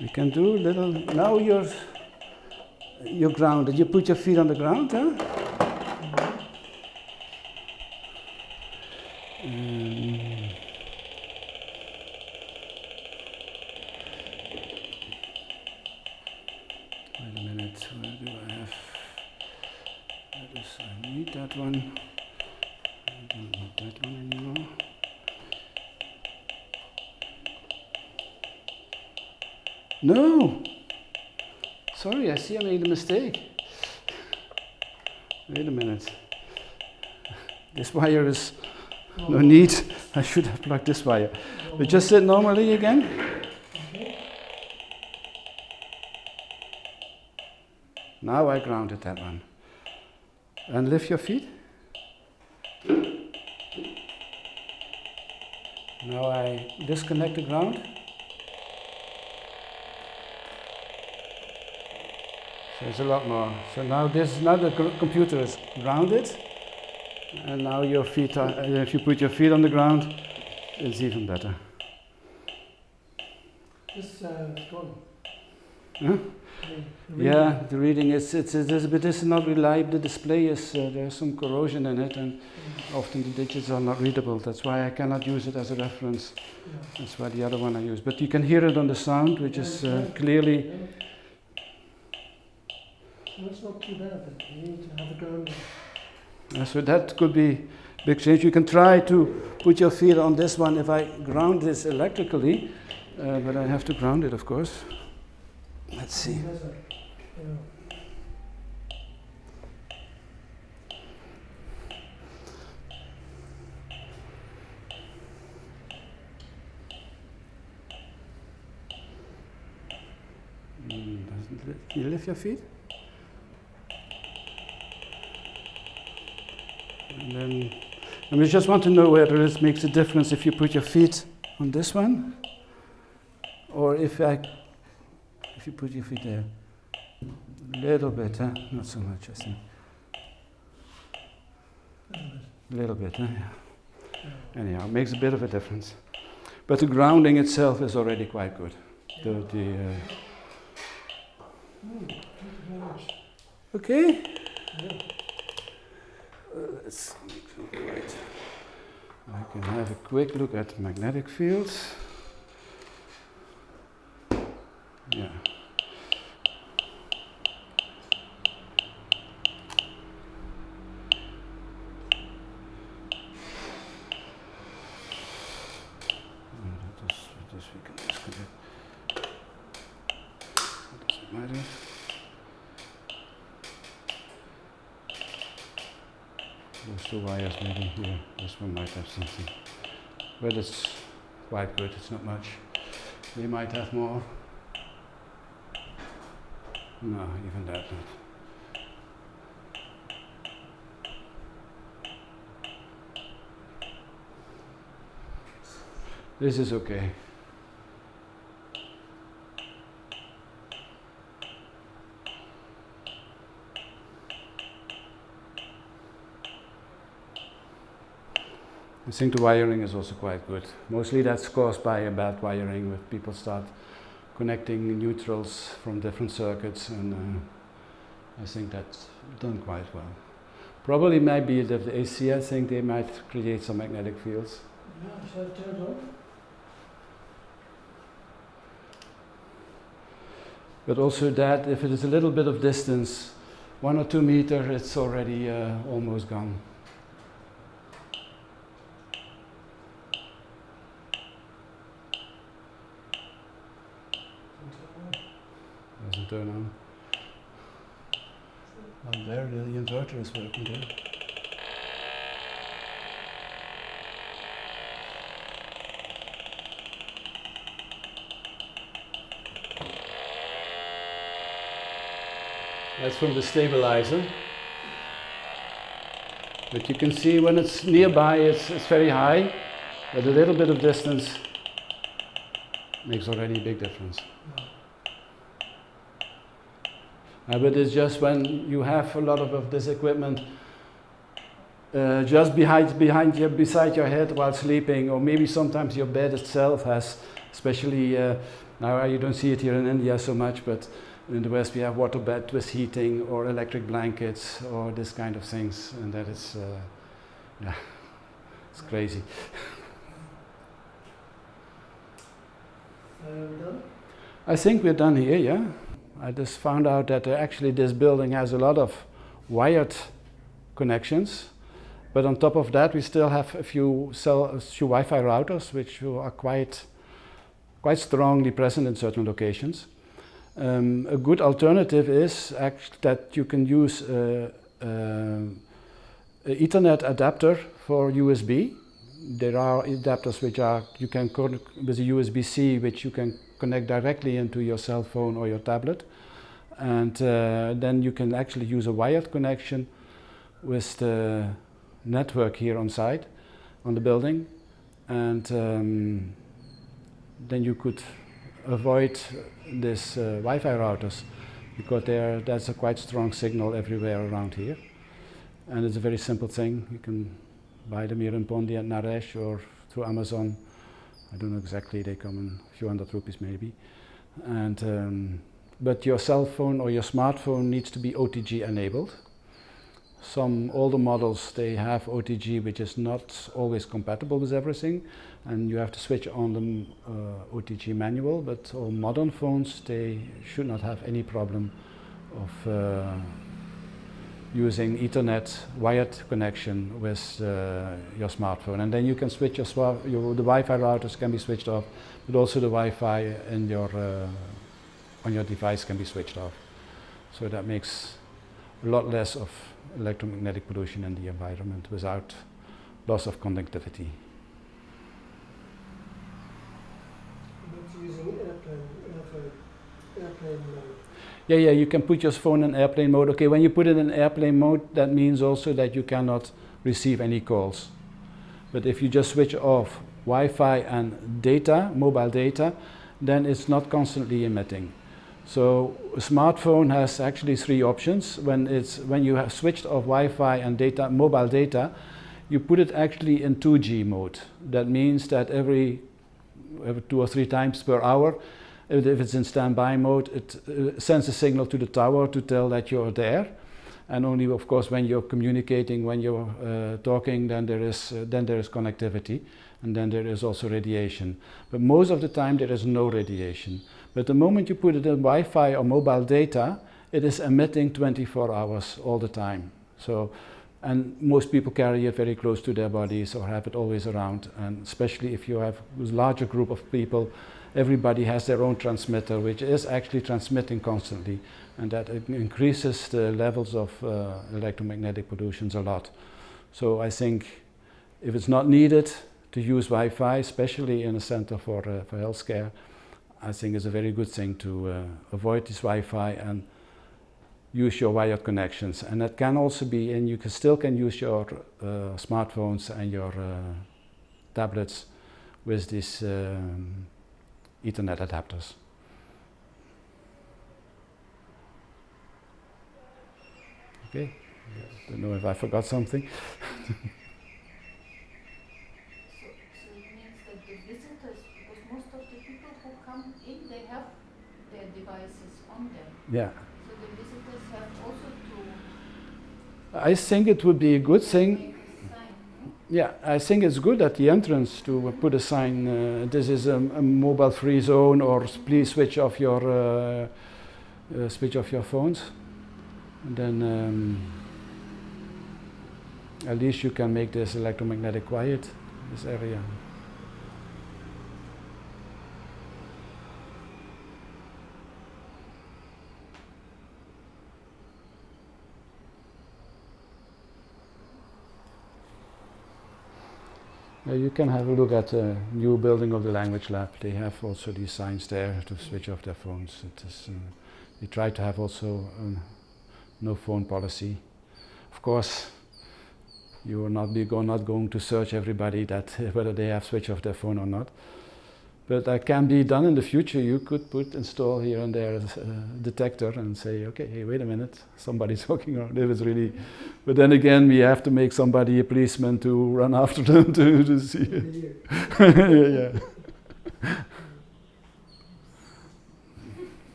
We can do little, now you're grounded. You put your feet on the ground, huh? Wait a minute, where do I have? I need that one. I don't need that one anymore. No! Sorry, I see I made a mistake. Wait a minute. This wire is no need. I should have plugged this wire. We just sit normally again. Okay. Now I grounded that one. And lift your feet. Now I disconnect the ground. So it's a lot more. So now the computer is grounded. And now your feet are, if you put your feet on the ground, it's even better. This is gone. Huh? The Yeah, the reading is but this is not reliable. The display is there's some corrosion in it, and often the digits are not readable. That's why I cannot use it as a reference. Yeah. That's why the other one I use. But you can hear it on the sound, which is clearly. Yeah. So that's not too bad then. You need to have a grounding. So that could be big change. You can try to put your feet on this one if I ground this electrically, but I have to ground it, of course. Let's see. Yeah. You lift your feet. And we just want to know whether it makes a difference if you put your feet on this one, or if you put your feet there. A little bit, huh? Not so much, I think. A little bit, huh? Yeah. Anyhow, it makes a bit of a difference. But the grounding itself is already quite good. Thank you very much. Okay. Yeah. Let's wait. I can have a quick look at magnetic fields. Yeah. This we can disconnect. Doesn't matter. Those two wires maybe here. This one might have something. But it's quite good, it's not much. They might have more. No, even that not. This is okay. I think the wiring is also quite good. Mostly that's caused by a bad wiring, where people start connecting neutrals from different circuits, and I think that's done quite well. Probably might be that the AC, I think they might create some magnetic fields. Yeah, shall I turn it on? But also that if it is a little bit of distance, 1 or 2 meters, it's already almost gone. Doesn't turn on. Oh, there the inverter is working there. That's from the stabilizer. But you can see when it's nearby, it's very high, but a little bit of distance makes already a big difference. But it's just when you have a lot of this equipment just beside your head while sleeping, or maybe sometimes your bed itself has, especially now you don't see it here in India so much, but in the West we have water bed with heating or electric blankets or this kind of things, and that is, yeah, it's crazy. Done? I think we're done here, yeah. I just found out that actually this building has a lot of wired connections, but on top of that we still have a few Wi-Fi routers which are quite strongly present in certain locations. A good alternative is that you can use an Ethernet adapter for USB. There are adapters which you can connect with a USB-C, which you can connect directly into your cell phone or your tablet, and then you can actually use a wired connection with the network here on site on the building, and then you could avoid this Wi-Fi routers, because that's a quite strong signal everywhere around here, and it's a very simple thing. You can buy them here in Pondi and Naresh or through Amazon. I don't know exactly, they come in a few hundred rupees maybe. And but your cell phone or your smartphone needs to be OTG enabled. Some older models, they have OTG, which is not always compatible with everything, and you have to switch on the OTG manual, but all modern phones, they should not have any problem of using Ethernet wired connection with your smartphone, and then you can switch the Wi-Fi routers can be switched off, but also the Wi-Fi in on your device can be switched off. So that makes a lot less of electromagnetic pollution in the environment without loss of conductivity. That's using airplane mode. Yeah, you can put your phone in airplane mode. Okay, when you put it in airplane mode, that means also that you cannot receive any calls. But if you just switch off Wi-Fi and data, mobile data, then it's not constantly emitting. So a smartphone has actually three options. When you have switched off Wi-Fi and data, mobile data, you put it actually in 2G mode. That means that every 2 or 3 times per hour, if it's in standby mode, it sends a signal to the tower to tell that you're there. And only, of course, when you're communicating, when you're talking, then there is connectivity, and then there is also radiation. But most of the time, there is no radiation. But the moment you put it in Wi-Fi or mobile data, it is emitting 24 hours all the time. So, and most people carry it very close to their bodies or have it always around. And especially if you have a larger group of people, everybody has their own transmitter, which is actually transmitting constantly. And that increases the levels of electromagnetic pollutions a lot. So I think if it's not needed to use Wi-Fi, especially in a center for healthcare, I think it's a very good thing to avoid this Wi-Fi and use your wired connections. And that can also be, and you still can use your smartphones and your tablets with these Ethernet adapters. Okay, don't know if I forgot something. So it means that the visitors, because most of the people who come in, they have their devices on them. Yeah. So the visitors have also to I think it would be a good thing. make a sign. Yeah, I think it's good at the entrance to put a sign, this is a mobile-free zone, or please switch off your phones. And then at least you can make this electromagnetic quiet, this area. You can have a look at the new building of the language lab. They have also these signs there to switch off their phones. It is, they try to have also no phone policy. Of course, you are not going to search everybody that whether they have switched off their phone or not. But that can be done in the future. You could install here and there a detector and say, okay, hey, wait a minute, somebody's walking around. It is really, but then again, we have to make somebody a policeman to run after them to see it. Yeah.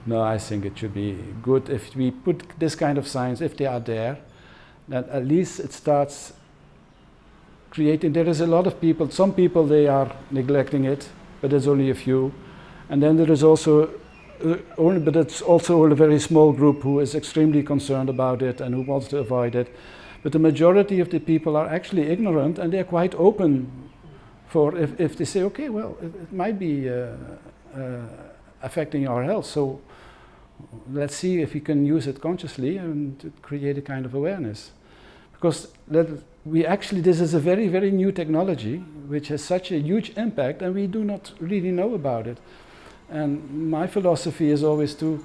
No, I think it should be good if we put this kind of signs, if they are there, that at least it starts creating. There is a lot of people, some people they are neglecting it, but there's only a few. And then there is also, but it's also a very small group who is extremely concerned about it and who wants to avoid it. But the majority of the people are actually ignorant, and they're quite open for if they say, okay, well, it might be affecting our health, so let's see if we can use it consciously and to create a kind of awareness. Because this is a very, very new technology which has such a huge impact, and we do not really know about it. And my philosophy is always to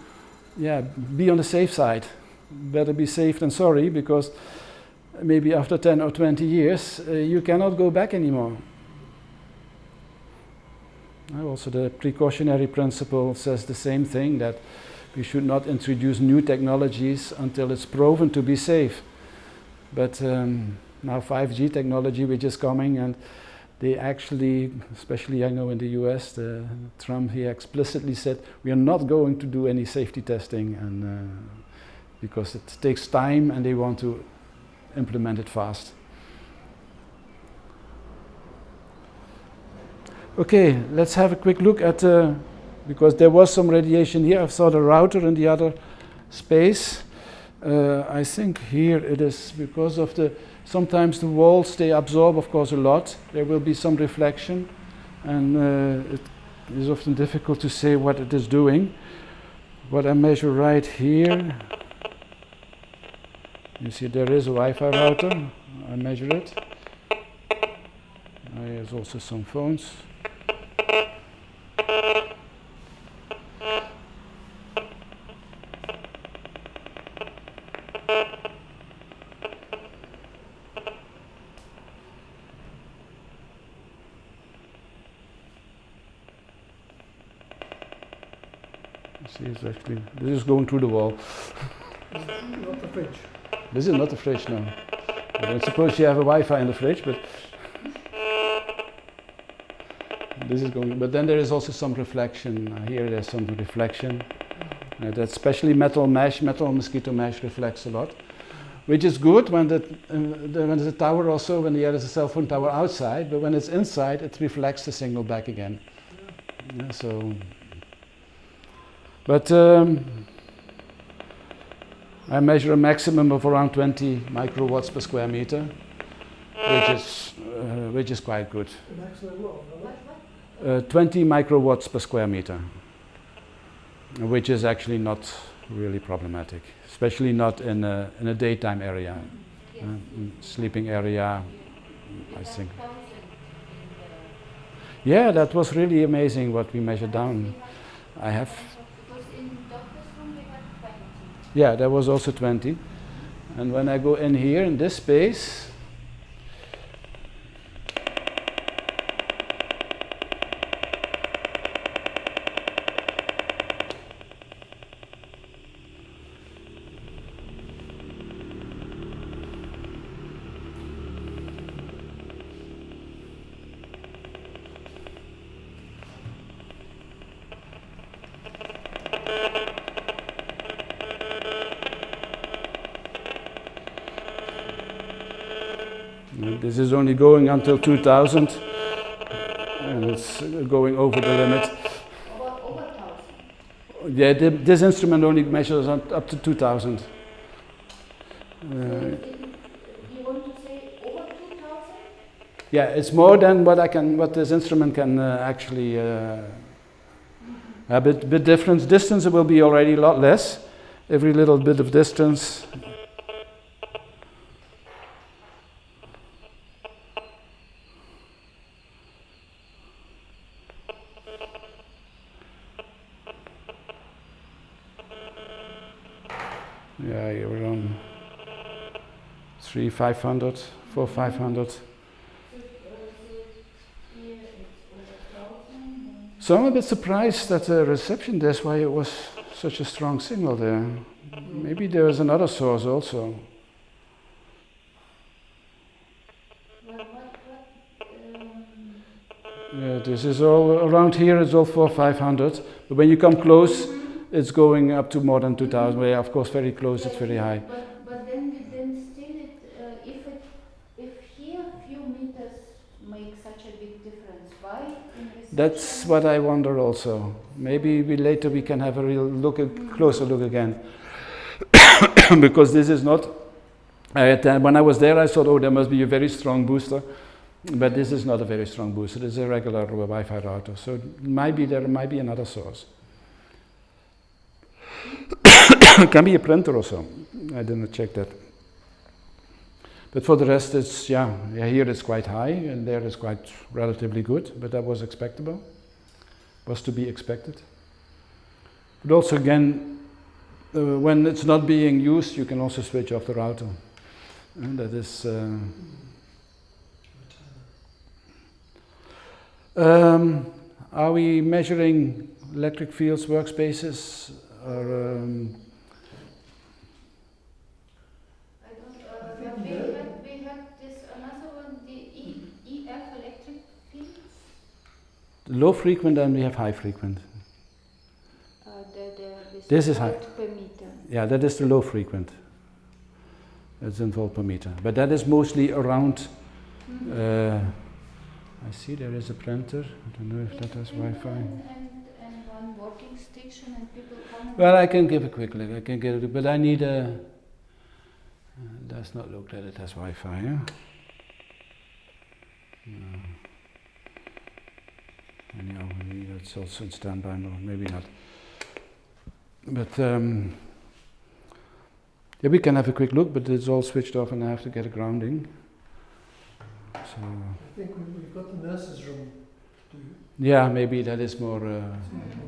be on the safe side. Better be safe than sorry, because maybe after 10 or 20 years you cannot go back anymore. Also, the precautionary principle says the same thing, that we should not introduce new technologies until it's proven to be safe. But now 5G technology which is coming, and they actually, especially I know in the US, Trump, he explicitly said we are not going to do any safety testing, and because it takes time and they want to implement it fast. Okay, let's have a quick look at, because there was some radiation here. I saw the router in the other space. I think here it is because of sometimes the walls, they absorb, of course, a lot. There will be some reflection, and it is often difficult to say what it is doing. What I measure right here, you see there is a Wi-Fi router. I measure it. There's also some phones. See, it's actually, this is going through the wall. Not the fridge. This is not the fridge now. I don't suppose you have a Wi-Fi in the fridge, but this is going. But then there is also some reflection. Here there's some reflection. That's especially metal mosquito mesh reflects a lot, which is good when when the tower also, when there is a cell phone tower outside, but when it's inside, it reflects the signal back again. Yeah, so, but I measure a maximum of around 20 microwatts per square meter, which is quite good. The maximum what? 20 microwatts per square meter, which is actually not really problematic, especially not in a daytime area, sleeping area, I think. Yeah, that was really amazing what we measured down. I have. Because in doctor's room we had 20. Yeah, there was also 20. And when I go in here in this space, this is only going until 2000, and it's going over the limit. Over 1,000. Yeah, this instrument only measures up to 2000. You want to say over 2,000? Yeah, it's more than what this instrument can actually. A bit different distance. It will be already a lot less. Every little bit of distance. Yeah, you're around 300, 400, 500. So I'm a bit surprised that the reception desk, why it was such a strong signal there. Maybe there is another source also. Yeah, this is all around here. It's all 400, 500. But when you come close, it's going up to more than 2,000. Well, yeah, of course, very close, it's very high. But then still, if here a few meters make such a big difference, why in reception? That's what I wonder also. Maybe later we can have a real look, a closer look again. Because this is not. When I was there, I thought, oh, there must be a very strong booster. But this is not a very strong booster. It's a regular Wi-Fi router. So there might be another source. It can be a printer or so. I didn't check that. But for the rest, it's here it's quite high, and there it's quite relatively good. But that was expectable. Was to be expected. But also again, when it's not being used, you can also switch off the router. And that is. Are we measuring electric fields, workspaces, or? I don't. We had this another one, the EF electric fields. Low frequent, and we have high frequent. This is high. Per meter. Yeah, that is the low frequent. That's in volt per meter. But that is mostly around. I see there is a printer. I don't know if that has Wi-Fi. And one working station, and people come. Well, I can give a quick look. I can get it, but I need a. Does not look that it has Wi-Fi. Yeah? No. Anyhow, maybe that's also in standby mode. Maybe not. But yeah, we can have a quick look, but it's all switched off, and I have to get a grounding. So. I think we've got the nurse's room to do. Yeah, maybe that is more.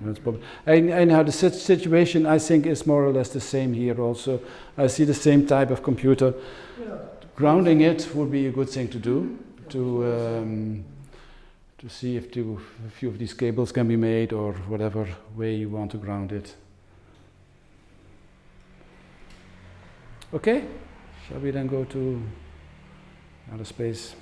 That's probably. Anyhow, the situation I think is more or less the same here. Also, I see the same type of computer. Yeah. Grounding it would be a good thing to do. To see if a few of these cables can be made, or whatever way you want to ground it. Okay, shall we then go to outer space?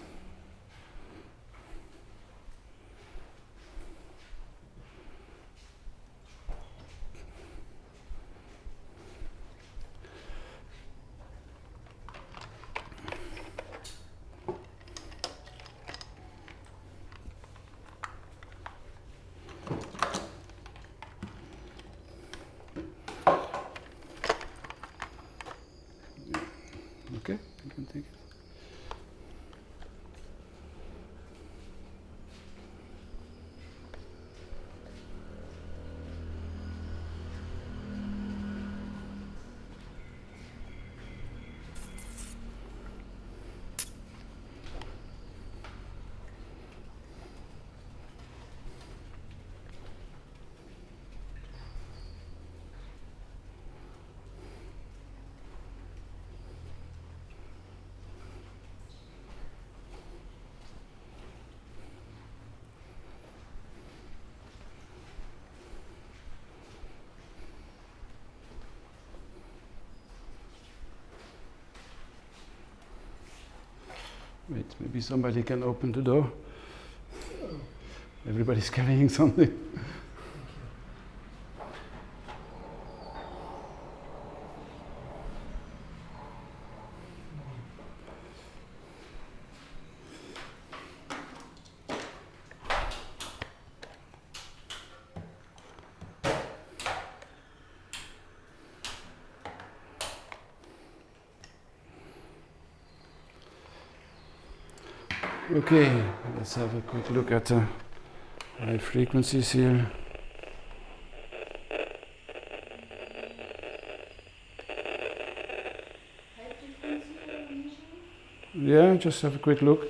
Okay, you can take it. Wait, maybe somebody can open the door. Everybody's carrying something. Okay, let's have a quick look at the high frequencies here. Yeah, just have a quick look.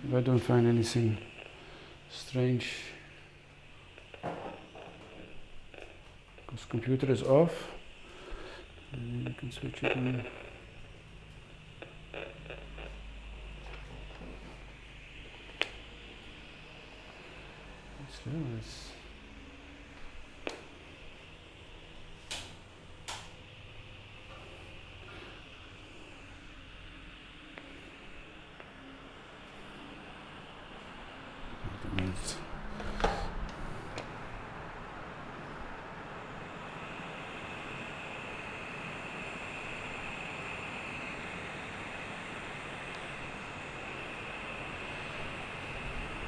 If I don't find anything strange. Because computer is off. And you can switch it on. Still is.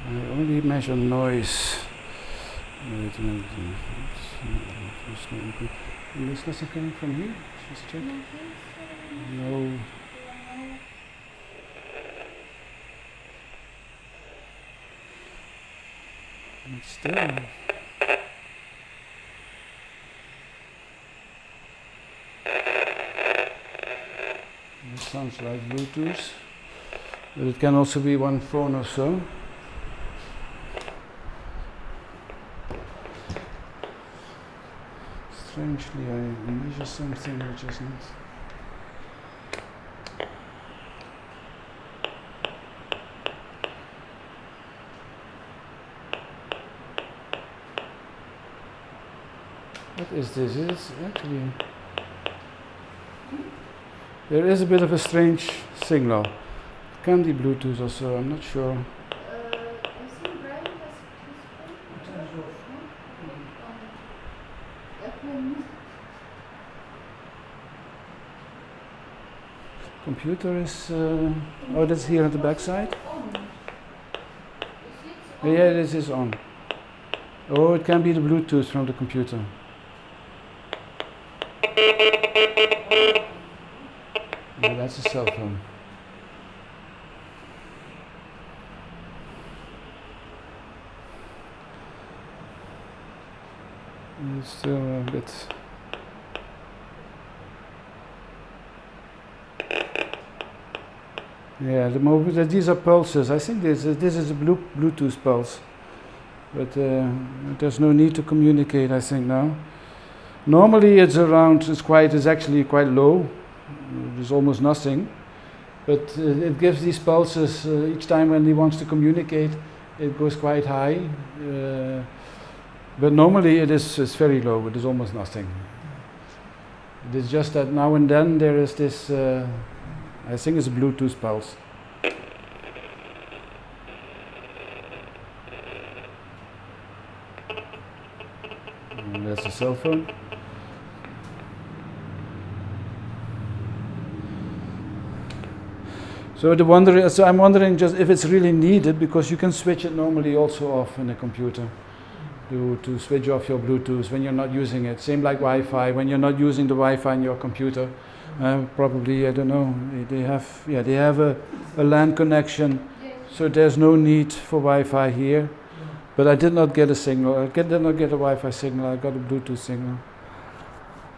I only measure noise. Wait a minute. Is nothing coming from here? Just check. No. It's still. It sounds like Bluetooth, but it can also be one phone or so. Strangely, I measure something which isn't. What is this? It's actually. There is a bit of a strange signal. It can be Bluetooth also, I'm not sure. I think Brian has his phone. Computer is. Oh, that's here at the back side? Yeah, this is on. Oh, it can be the Bluetooth from the computer. Yeah, that's a cell phone. It's still a bit. Yeah, these are pulses. I think this is a Bluetooth pulse, but there's no need to communicate. I think now. Normally, it's actually quite low. There's almost nothing, but it gives these pulses each time when he wants to communicate. It goes quite high, but normally it's very low. It is almost nothing. It is just that now and then there is this, I think it's a Bluetooth pulse. And that's the cell phone. So I'm wondering just if it's really needed, because you can switch it normally also off in a computer to switch off your Bluetooth when you're not using it. Same like Wi-Fi, when you're not using the Wi-Fi in your computer. Probably, I don't know, they have a LAN connection, so there's no need for Wi-Fi here. But I did not get a signal. I did not get a Wi-Fi signal. I got a Bluetooth signal.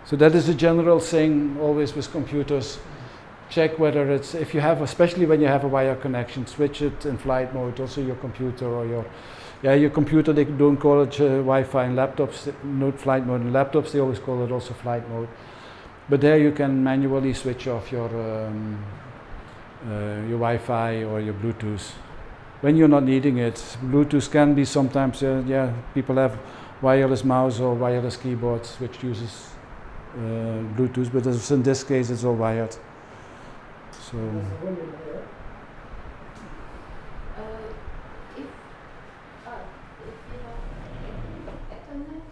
So that is a general thing always with computers. Check whether it's, if you have, especially when you have a wire connection, switch it in flight mode, also your computer or your computer, they don't call it Wi-Fi in laptops, not flight mode. In laptops, they always call it also flight mode. But there you can manually switch off your Wi-Fi or your Bluetooth when you're not needing it. Bluetooth can be sometimes, people have wireless mouse or wireless keyboards which uses Bluetooth, but in this case it's all wired. So. If you have Ethernet,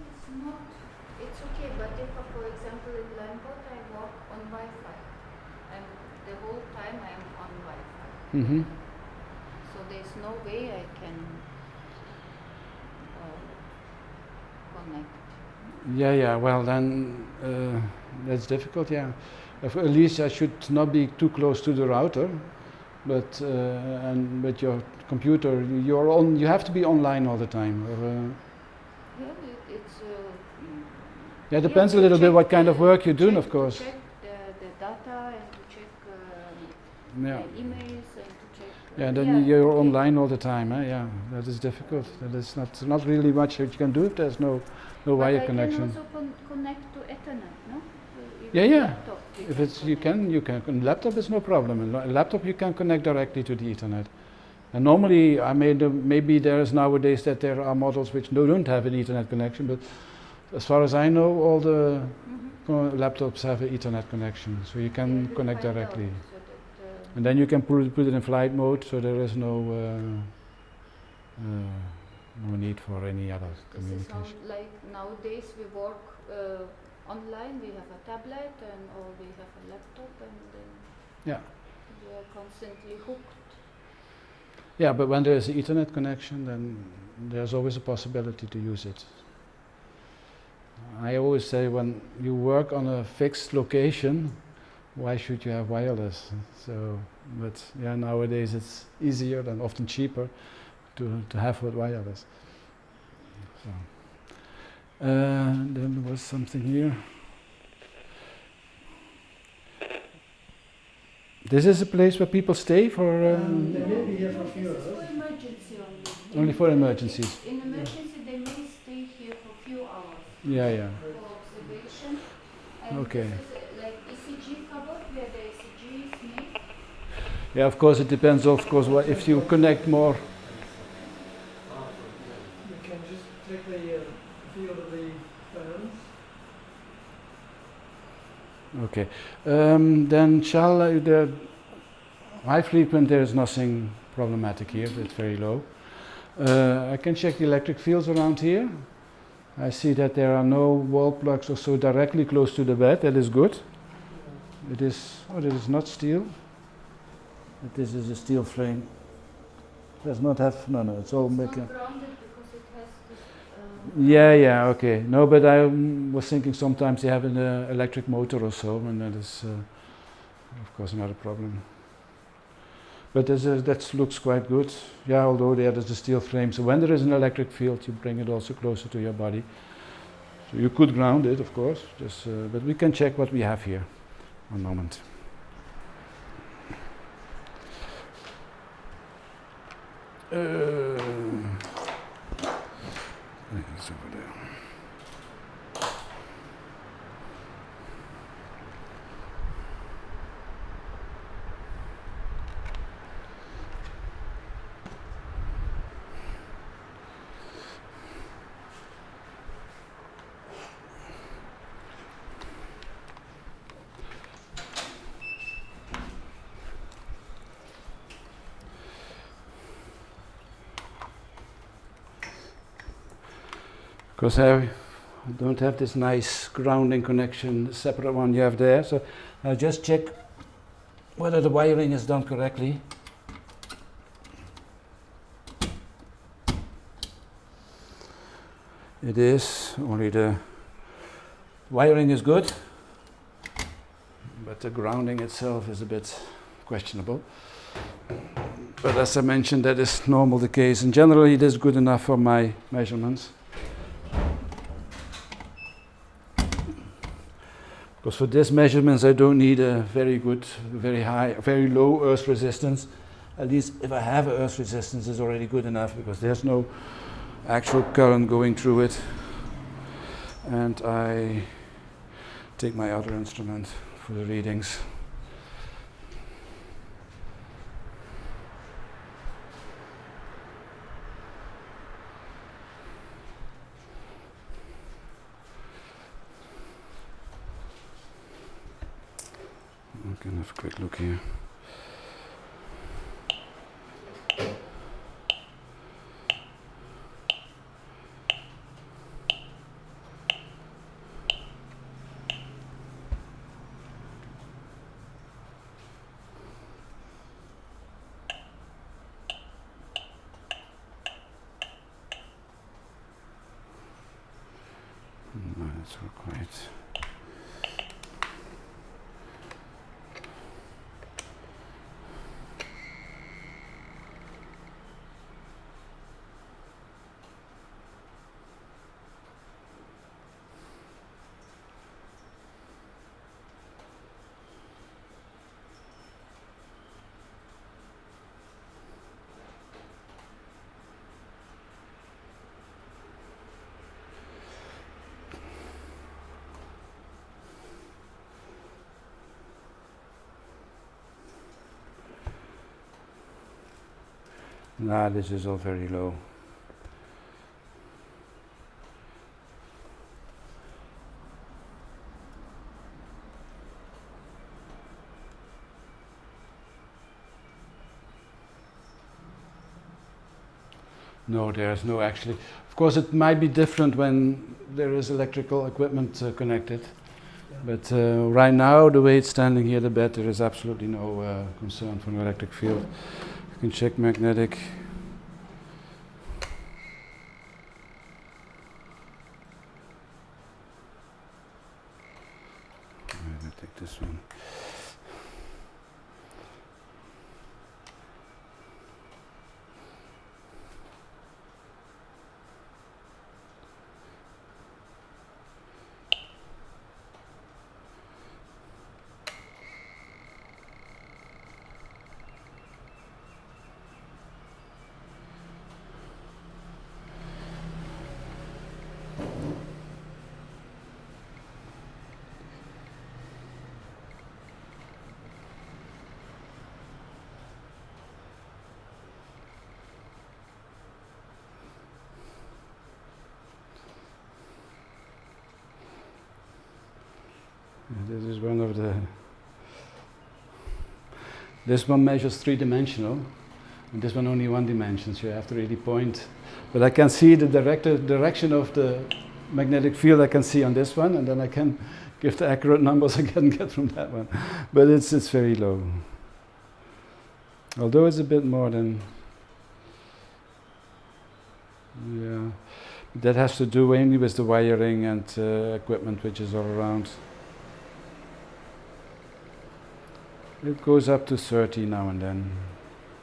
it's okay. But if, for example, in Lambert, I work on Wi-Fi, and the whole time I'm on Wi-Fi. Mm-hmm. So there's no way I can connect. Yeah. Well, then that's difficult. Yeah. At least I should not be too close to the router, but and with your computer, you have to be online all the time. Yeah, it's. Yeah, it depends a little bit what kind of work you're doing, of course. To check the data and to check emails and to check. Yeah, then you're online all the time. Yeah, that is difficult. That is not really much that you can do if there's no wire connection. But I can also connect to Ethernet, no? Yeah. Laptop, If it's you can. On laptop it's no problem. In laptop you can connect directly to the Ethernet. And normally, maybe there's nowadays that there are models which don't have an Ethernet connection, but as far as I know, all the laptops have an Ethernet connection, so you can connect directly. So that, and then you can put it in flight mode, so there is no need for any other communication. Like nowadays we work online, we have a tablet or we have a laptop, and then we are constantly hooked. Yeah, but when there is an Ethernet connection, then there's always a possibility to use it. I always say when you work on a fixed location, why should you have wireless? So, but yeah, nowadays it's easier and often cheaper to have with wireless. So, then there was something here. This is a place where people stay for. They may be here for a few This is hours. for emergency only. Only for emergencies. In emergency, they may stay here for a few hours. Yeah. For observation. And Okay. this is like ECG cupboard where the ECG is made. Yeah, of course it depends. Of course, if you connect more. You can just take the field of the fans. Okay. Then the high frequency, there is nothing problematic here. It's very low. I can check the electric fields around here. I see that there are no wall plugs or so directly close to the bed. That is good. It is. Oh, this is not steel. This is a steel frame. Does not have. No. It's all It's making. not grounded because it has this. Yeah. Okay. No, but I was thinking sometimes they have an electric motor or so, and that is, of course, not a problem. But that looks quite good. Yeah, although there is a steel frame, so when there is an electric field, you bring it also closer to your body. So you could ground it, of course, but we can check what we have here. One moment. It's over there. because I don't have this nice grounding connection, separate one you have there. So I'll just check whether the wiring is done correctly. It is, only the wiring is good, but the grounding itself is a bit questionable. But as I mentioned, that is normal the case, and generally it is good enough for my measurements. Because for these measurements I don't need a very good, very high, very low earth resistance. At least if I have a earth resistance, it's already good enough, because there's no actual current going through it. And I take my other instrument for the readings. I can have a quick look here. No, that's not quite. Nah, this is all very low. No, there's no actually. Of course, it might be different when there is electrical equipment connected. But right now, the way it's standing here, the bed, there is absolutely no concern from the electric field. You can check magnetic. I'll take this one. This is one of the. This one measures three-dimensional, and this one only one dimension, so you have to really point. But I can see the direction of the magnetic field I can see on this one, and then I can give the accurate numbers I can get from that one. But it's very low. Although it's a bit more than. Yeah, that has to do mainly with the wiring and equipment which is all around. It goes up to 30 now and then.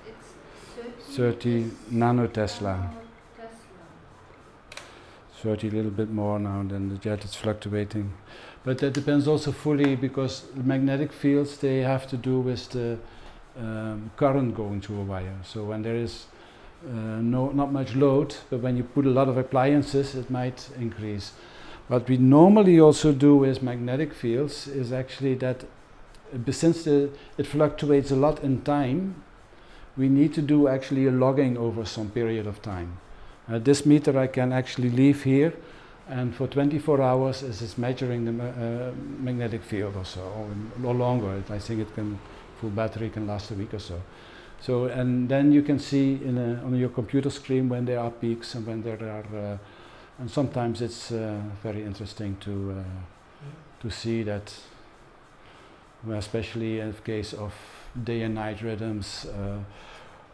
It's 30 nanotesla. 30, a little bit more now and then. The jet is fluctuating. But that depends also fully, because the magnetic fields, they have to do with the current going through a wire. So when there is not much load, but when you put a lot of appliances, it might increase. What we normally also do with magnetic fields is actually that since it fluctuates a lot in time, we need to do actually a logging over some period of time. This meter I can actually leave here, and for 24 hours it is measuring the magnetic field or so, or longer. I think it can, full battery can last a week or so. So, and then you can see on your computer screen when there are peaks and when there are And sometimes it's very interesting to see that, well, especially in the case of day and night rhythms,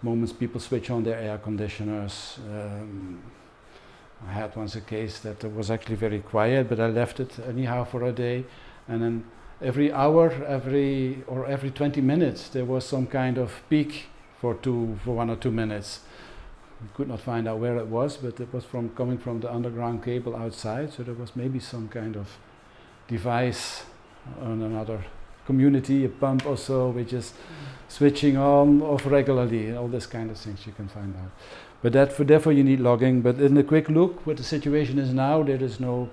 moments people switch on their air conditioners. I had once a case that it was actually very quiet, but I left it anyhow for a day, and then every hour, every 20 minutes, there was some kind of peak for 1 or 2 minutes. We could not find out where it was, but it was coming from the underground cable outside, so there was maybe some kind of device on another community, a pump or so, which is switching on off regularly, all this kind of things you can find out. But therefore you need logging. But in a quick look, what the situation is now, there is no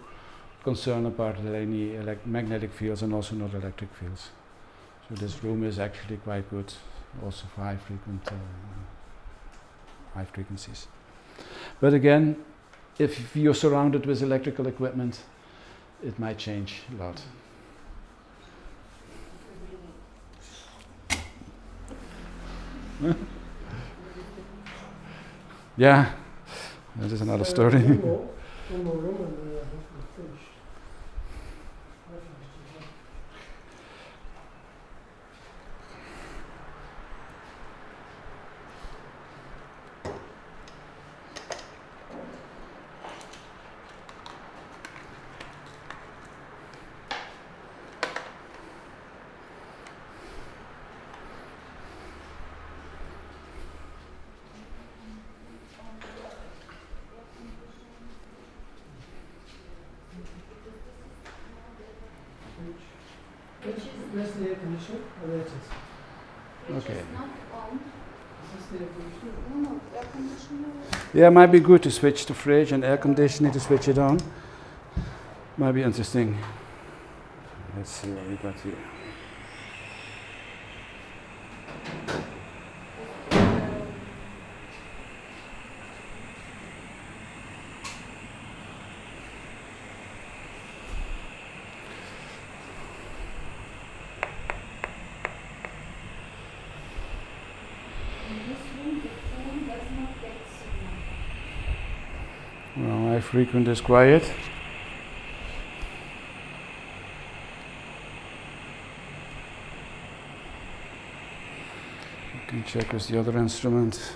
concern about any magnetic fields and also not electric fields. So this room is actually quite good, also for high frequencies. But again, if you're surrounded with electrical equipment, it might change a lot. Yeah, that is another story. One more room and we're finished. Where's the air conditioner? Oh, there it is. Which Okay. is not on. Is this the air conditioner? No, air conditioner. Yeah, it might be good to switch the fridge and air conditioning to switch it on. Might be interesting. Let's see what we got here. In this room, the phone does not get signal. Well, high frequent is quiet. You can check with the other instrument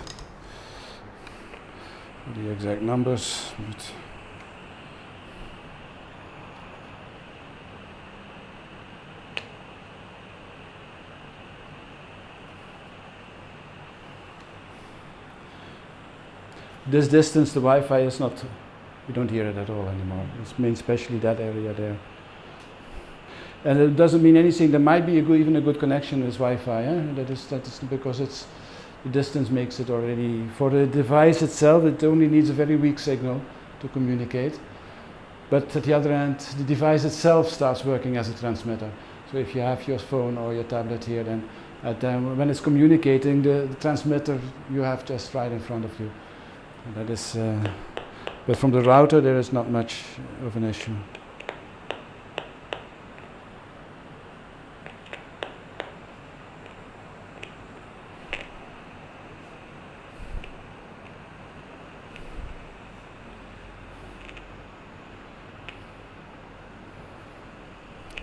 for the exact numbers. But this distance, the Wi-Fi is not, you don't hear it at all anymore. It's mean especially that area there. And it doesn't mean anything. There might be even a good connection with Wi-Fi. That is because the distance makes it already. For the device itself, it only needs a very weak signal to communicate. But at the other end, the device itself starts working as a transmitter. So if you have your phone or your tablet here, then when it's communicating, the transmitter you have just right in front of you. And that is, but from the router, there is not much of an issue.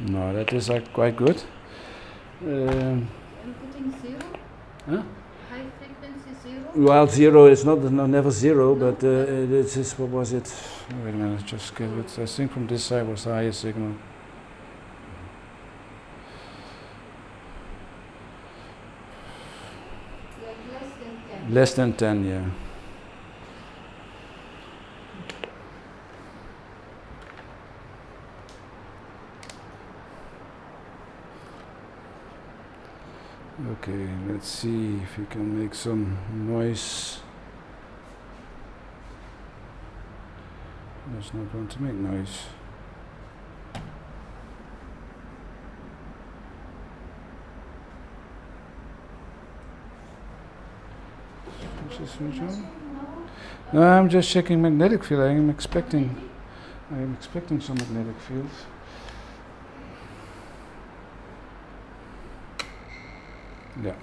No, that is quite good. I'm putting 0. Huh? High frequency 0. Well, 0 is never 0, but it is, what was it? Wait a minute, just get it. I think from this side was the highest signal. Like less than 10. Less than 10, yeah. Okay, let's see if we can make some noise. It's not going to make noise. Is this switch on? No, I'm just checking magnetic field. I'm expecting some magnetic field. Yeah.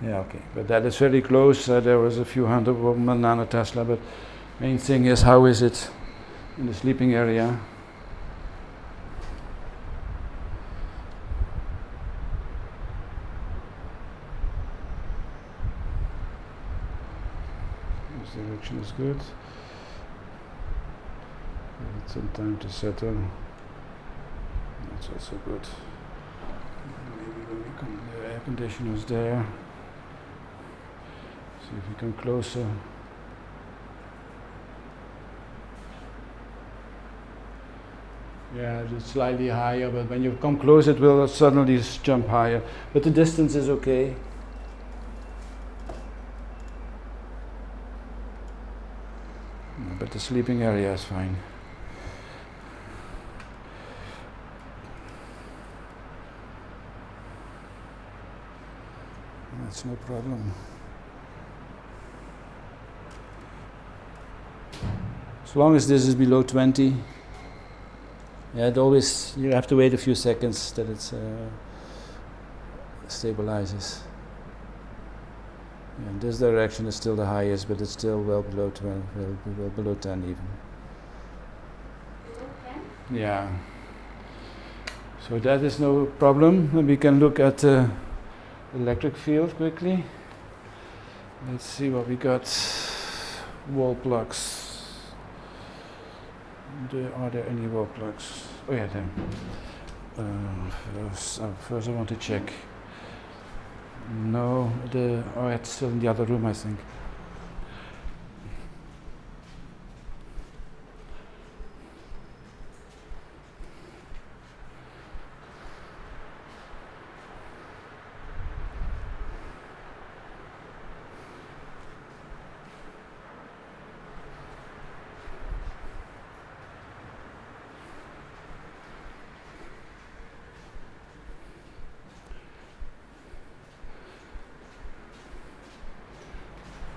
Yeah, okay. But that is very close. There was a few hundred nanotesla, but main thing is how is it in the sleeping area? This direction is good. Give it some time to settle. That's also good. Maybe when we come, the air conditioner's there. See if we come closer. Yeah, it's slightly higher, but when you come close, it will suddenly jump higher. But the distance is okay. But the sleeping area is fine. That's no problem. As long as this is below 20, yeah, it always, you have to wait a few seconds that it stabilizes. Yeah, in this direction is still the highest, but it's still well below 12, well below 10 even. Below 10? Yeah. So that is no problem. And we can look at the electric field quickly. Let's see what we got. Wall plugs. Are there any wall plugs? Oh yeah, there. First I want to check. No, it's still in the other room, I think.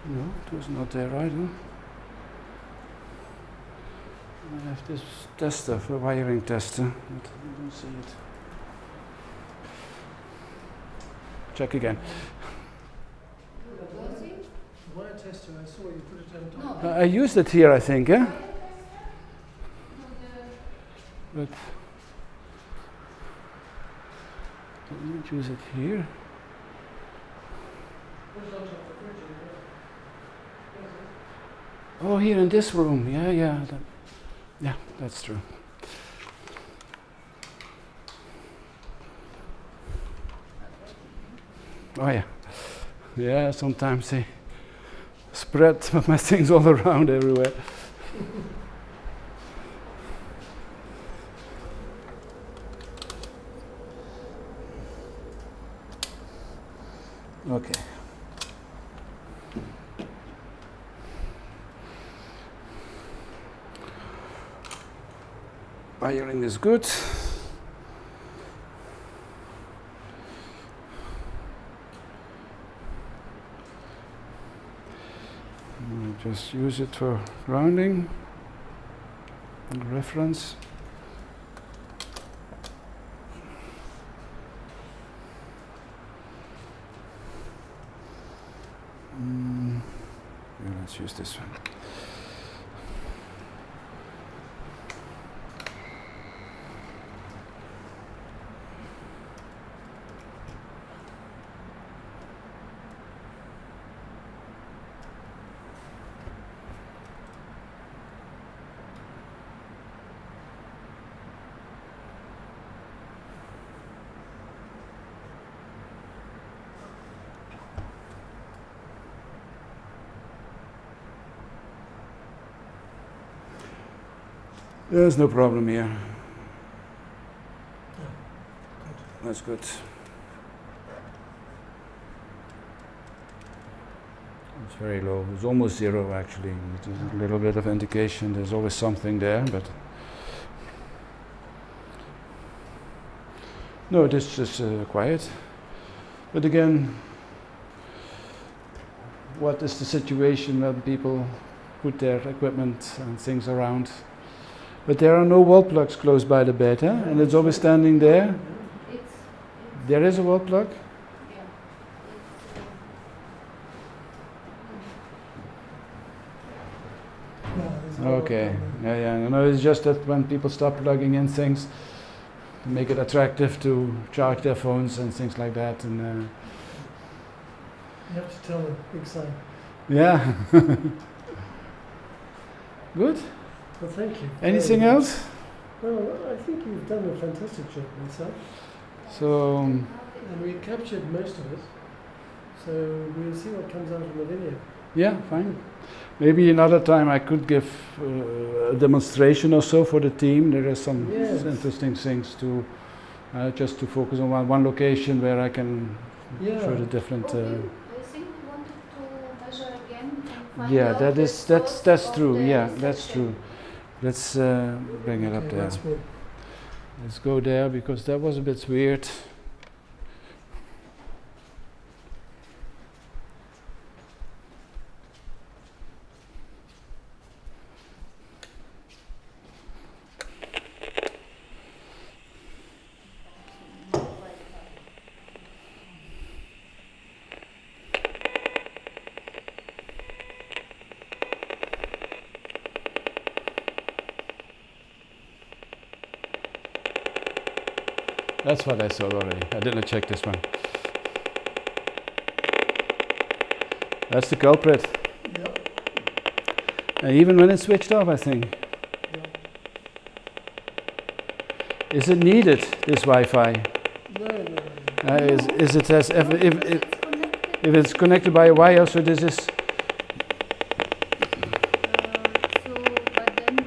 No, it was not there either. I have this tester, a wiring tester, but I don't see it. Check again. Wire tester, I saw you put it on top. No. I used it here, I think, yeah? But I didn't use it here. Put it on top of the fridge. Oh, here in this room, yeah, that's true. Oh yeah, sometimes they spread my things all around everywhere. Okay. Wiring is good. Just use it for grounding and reference. Yeah, let's use this one. There's no problem here. That's good. It's very low. It's almost zero actually. It's a little bit of indication. There's always something there, but no, it is just quiet. But again, what is the situation when people put their equipment and things around? But there are no wall plugs close by the bed, huh? And it's always standing there. It's There is a wall plug? yeah. Okay. Yeah, yeah. No, it's just that when people start plugging in things to make it attractive to charge their phones and things like that, and You have to tell them, big sign. yeah. Good. Well, thank you. Anything very much. else? Well, I think you've done a fantastic job myself, So and we captured most of it. So we'll see what comes out in the video. yeah, fine. Maybe another time I could give a demonstration or so for the team. There are some Yes. interesting things to just to focus on one location where I can Yeah. show the different. I think we wanted to measure again and find Yeah, out that the is source that's of true. the Yeah, that's section. true. Let's bring it up Okay, there. once more. Let's go there because that was a bit weird. That's what I saw already. I didn't check this one. That's the culprit. Yeah. And even when it's switched off, I think. Yeah. Is it needed, this Wi-Fi? No. Is it as if, Because it's connected. if it's connected by a wire, so this is... But then we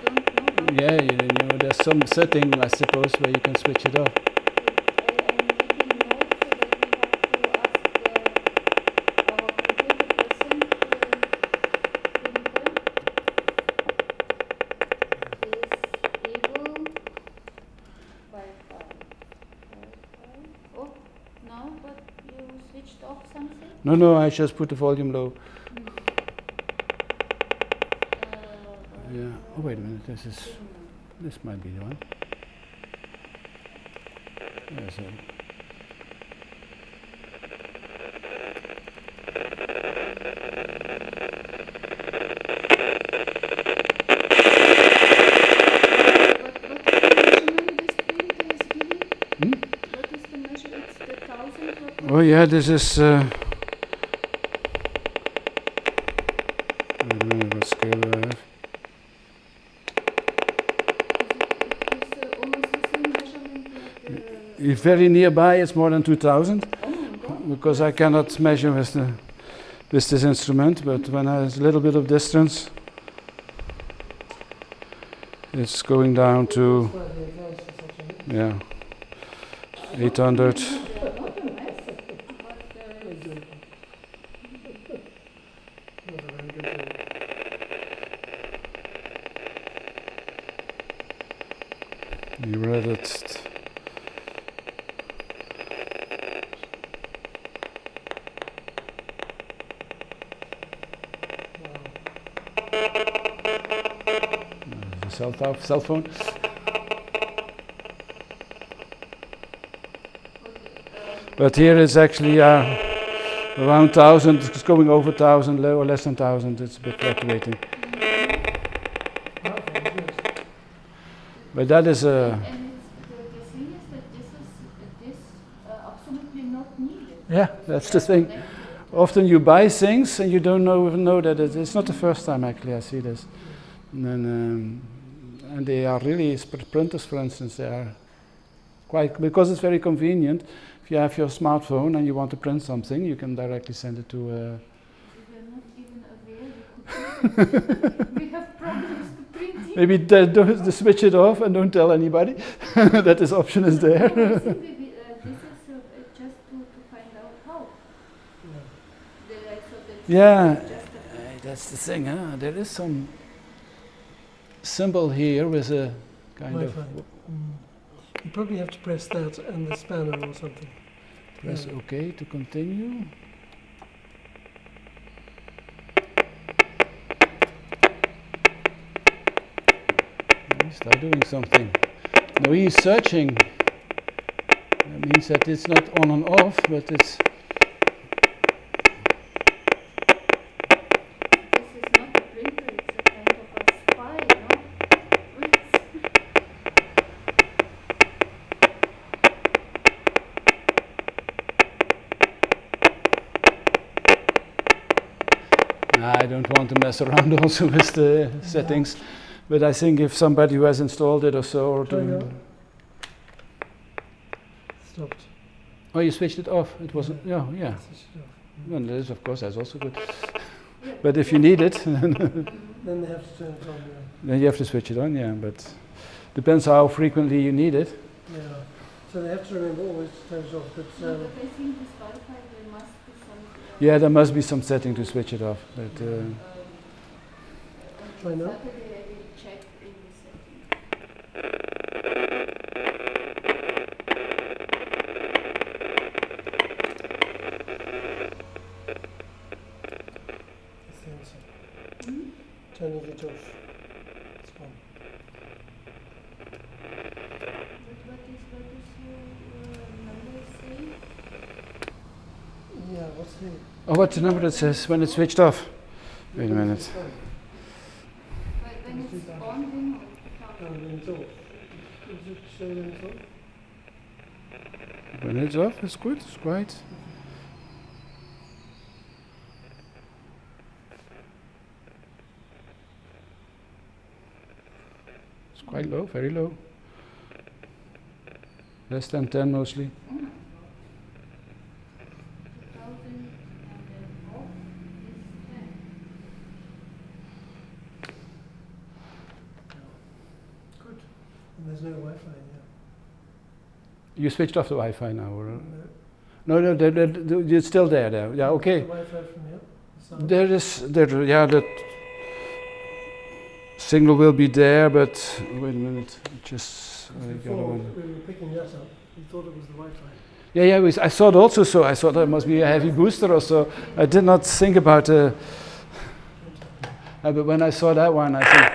don't know. Yeah, you know, there's some setting, I suppose, where you can switch it off. I'm making note so that we have to ask our computer person printer is able Wi-Fi. Oh, no, but you switched off something? No, I just put the volume low. Yeah. Oh, wait a minute, this might be the one. There's a... Hmm? What is the measure? It's the 1000 Oh yeah, this is... I don't know what scale do I have. It's almost the same measurement like the... If very nearby, it's more than 2000, Oh my God. because I cannot measure with this instrument, but when there's a little bit of distance, it's going down to, Slightly advanced for such a yeah, 800. They are not a mess, but Not a very good job. You read it. Cell phone. But here it's actually around 1000. It's going over 1000, low or less than 1000. It's a bit fluctuating. Okay, good. But that is a. And it's, the thing is that this is absolutely not needed. Yeah, that's the thing. Often you buy things and you don't even know that it's not the first time actually I see this. And then, and they are really printers, for instance. They are quite, because it's very convenient. If you have your smartphone and you want to print something, you can directly send it to. We are not even aware we could we have problems to print. Maybe don't switch it off and don't tell anybody that this option is there. No, I think this is just to find out how. I thought that Yeah, it's just a that's the thing. Huh? There is some symbol here with a kind Wi-Fi. of You probably have to press that and the spanner or something. press Yeah. OK to continue. Start doing something. Now he's searching. That means that it's not on and off, but it's. This is not a printer, it's a kind of a I don't want to mess around also with the settings, but I think if somebody who has installed it or so, or Try now. to, Stopped. oh, you switched it off. It wasn't. Yeah, yeah. Switch it off. Well, that is, of course, that's also good. But if you need it, Then they have to turn it on. then you have to switch it on. Yeah, but depends how frequently you need it. Yeah. So they have to remember always to turn it off. But No, but I think this Wi-Fi, there must be some. Yeah, there must be some setting to switch it off. But Try On now. Saturday I will check in the setting. I think so. Turning it off. It's gone. But what is your number say? Yeah. What's the? oh, what's the number that says when it's switched off? Wait a minute. When it's on, then No, when it's off. Does it show when it's on? When it's off, it's good. It's quite. It's quite low, very low. Less than 10 mostly. 2000 and then off is 10. Good. And there's no Wi-Fi in here. You switched off the Wi-Fi now, or No. no? It's still there. There, yeah, okay. The Wi-Fi from here. The sound. There is, there, yeah, that signal will be there, but wait a minute, just I got Before one. we were picking that up, we thought it was the Wi-Fi. Yeah, yeah, I thought also so. I thought that must be a heavy booster or so. I did not think about but when I saw that one, I think.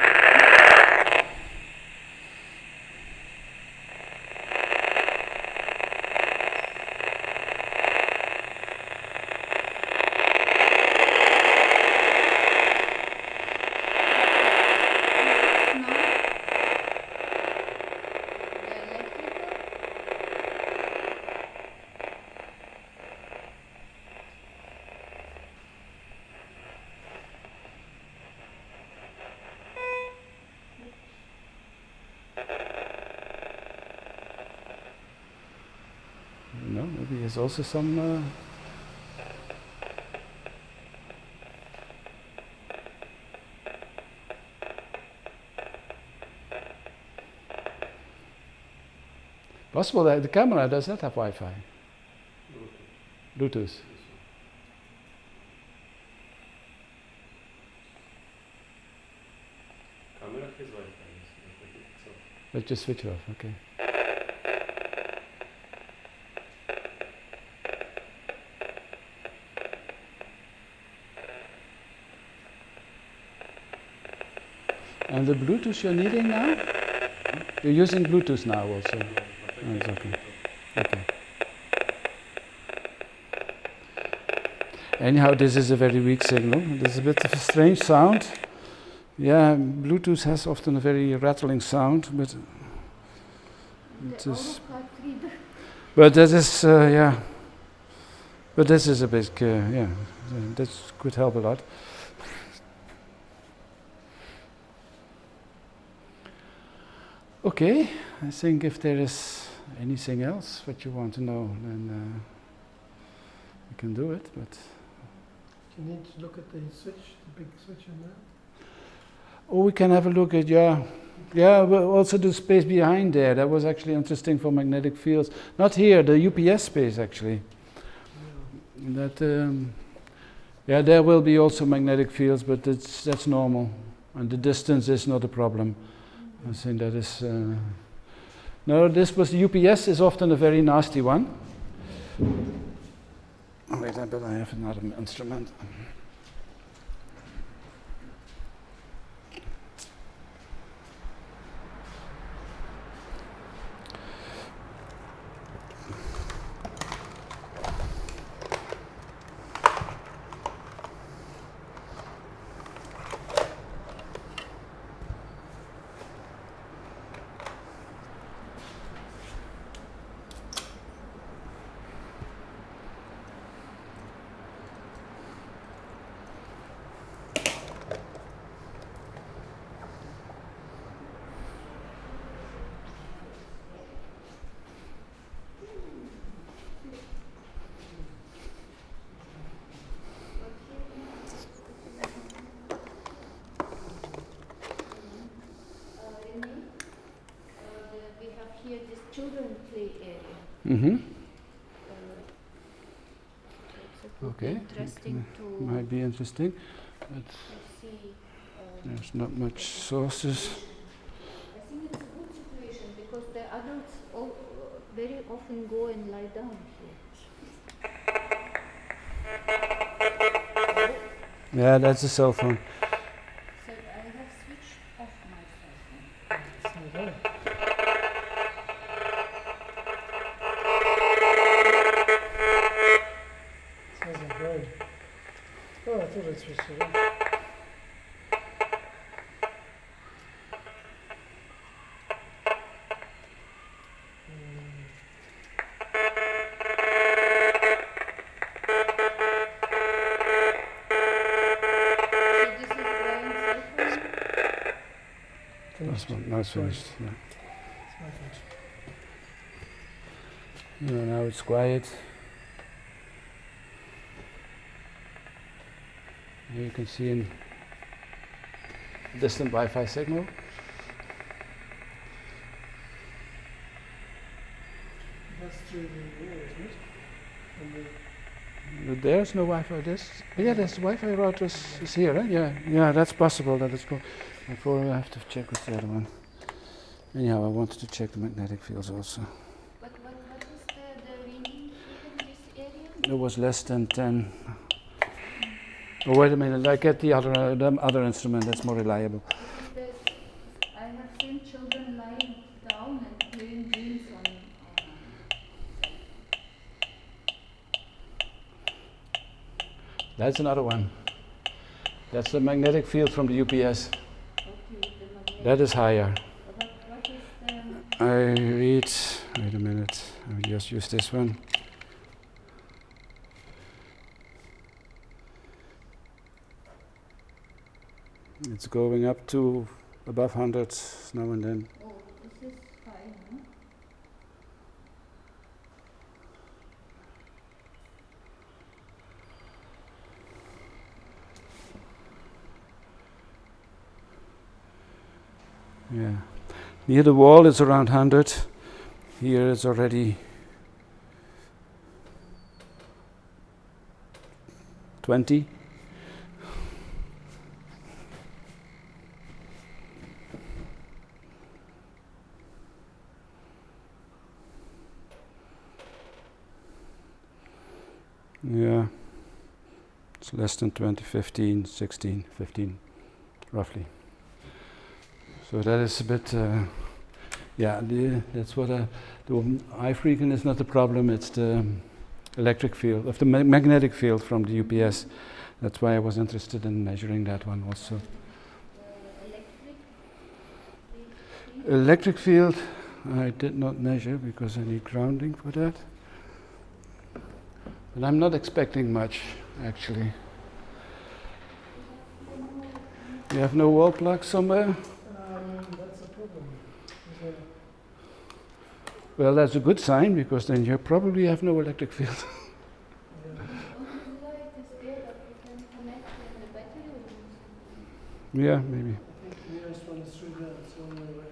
No, maybe there's also some. Possible that the camera does not have Wi-Fi. Bluetooth. Camera has Wi-Fi. Yes, so. Let's just switch it off. Okay. And the Bluetooth you're needing now? You're using Bluetooth now also. Oh, it's okay. Okay. Anyhow, this is a very weak signal. There's a bit of a strange sound. Yeah, Bluetooth has often a very rattling sound, but it is. But that is, yeah. But this is a bit, yeah. That could help a lot. Okay, I think if there is anything else what you want to know, then we can do it. But Do you need to look at the switch, the big switch in there? oh, we can have a look at yeah. But also the space behind there. That was actually interesting for magnetic fields. Not here, the UPS space actually. Yeah. That yeah, there will be also magnetic fields, but that's normal, and the distance is not a problem. I think that is. No, this was the UPS is often a very nasty one. Wait, I bet I have another instrument. Mm-hmm. It would Okay. be interesting to Might be interesting. But see. there's not much sources. I think it's a good situation because the adults very often go and lie down here. Yeah, that's a cell phone. So I have switched off my cell phone. So there. Sounds like rain. Oh, I thought it switched it off. So this is Brian's cell phone. Finished. Now it's finished. Yeah. It's my finished. Yeah, now it's quiet. Here you can see in distant Wi-Fi signal. That's through the wall, isn't it? And There's no Wi-Fi. Yeah, there's Wi-Fi routers is here. Yeah, that's possible. That is cool. Before I have to check with the other one. Anyhow, I wanted to check the magnetic fields also. What is the reading in this area? It was less than 10. Oh, wait a minute. I get the other instrument. That's more reliable. I have seen children lying down and playing games on. That's another one. That's the magnetic field from the UPS. That is higher. What is the? I read. Wait a minute. I'll just use this one. It's going up to above 100 now and then. Oh, this is high, huh? Yeah. Near the wall it's around 100. Here it's already 20. Yeah. It's less than 20, 15, 16, 15, roughly. So that is a bit, that's what the high frequency is not the problem, it's the electric field, of the magnetic field from the UPS. That's why I was interested in measuring that one also. Electric field, I did not measure because I need grounding for that. But I'm not expecting much, actually. You have no wall plug somewhere? that's a problem. Well, that's a good sign because then you probably have no electric field. Yeah, maybe. I think the nearest one is through there, it's a long way away.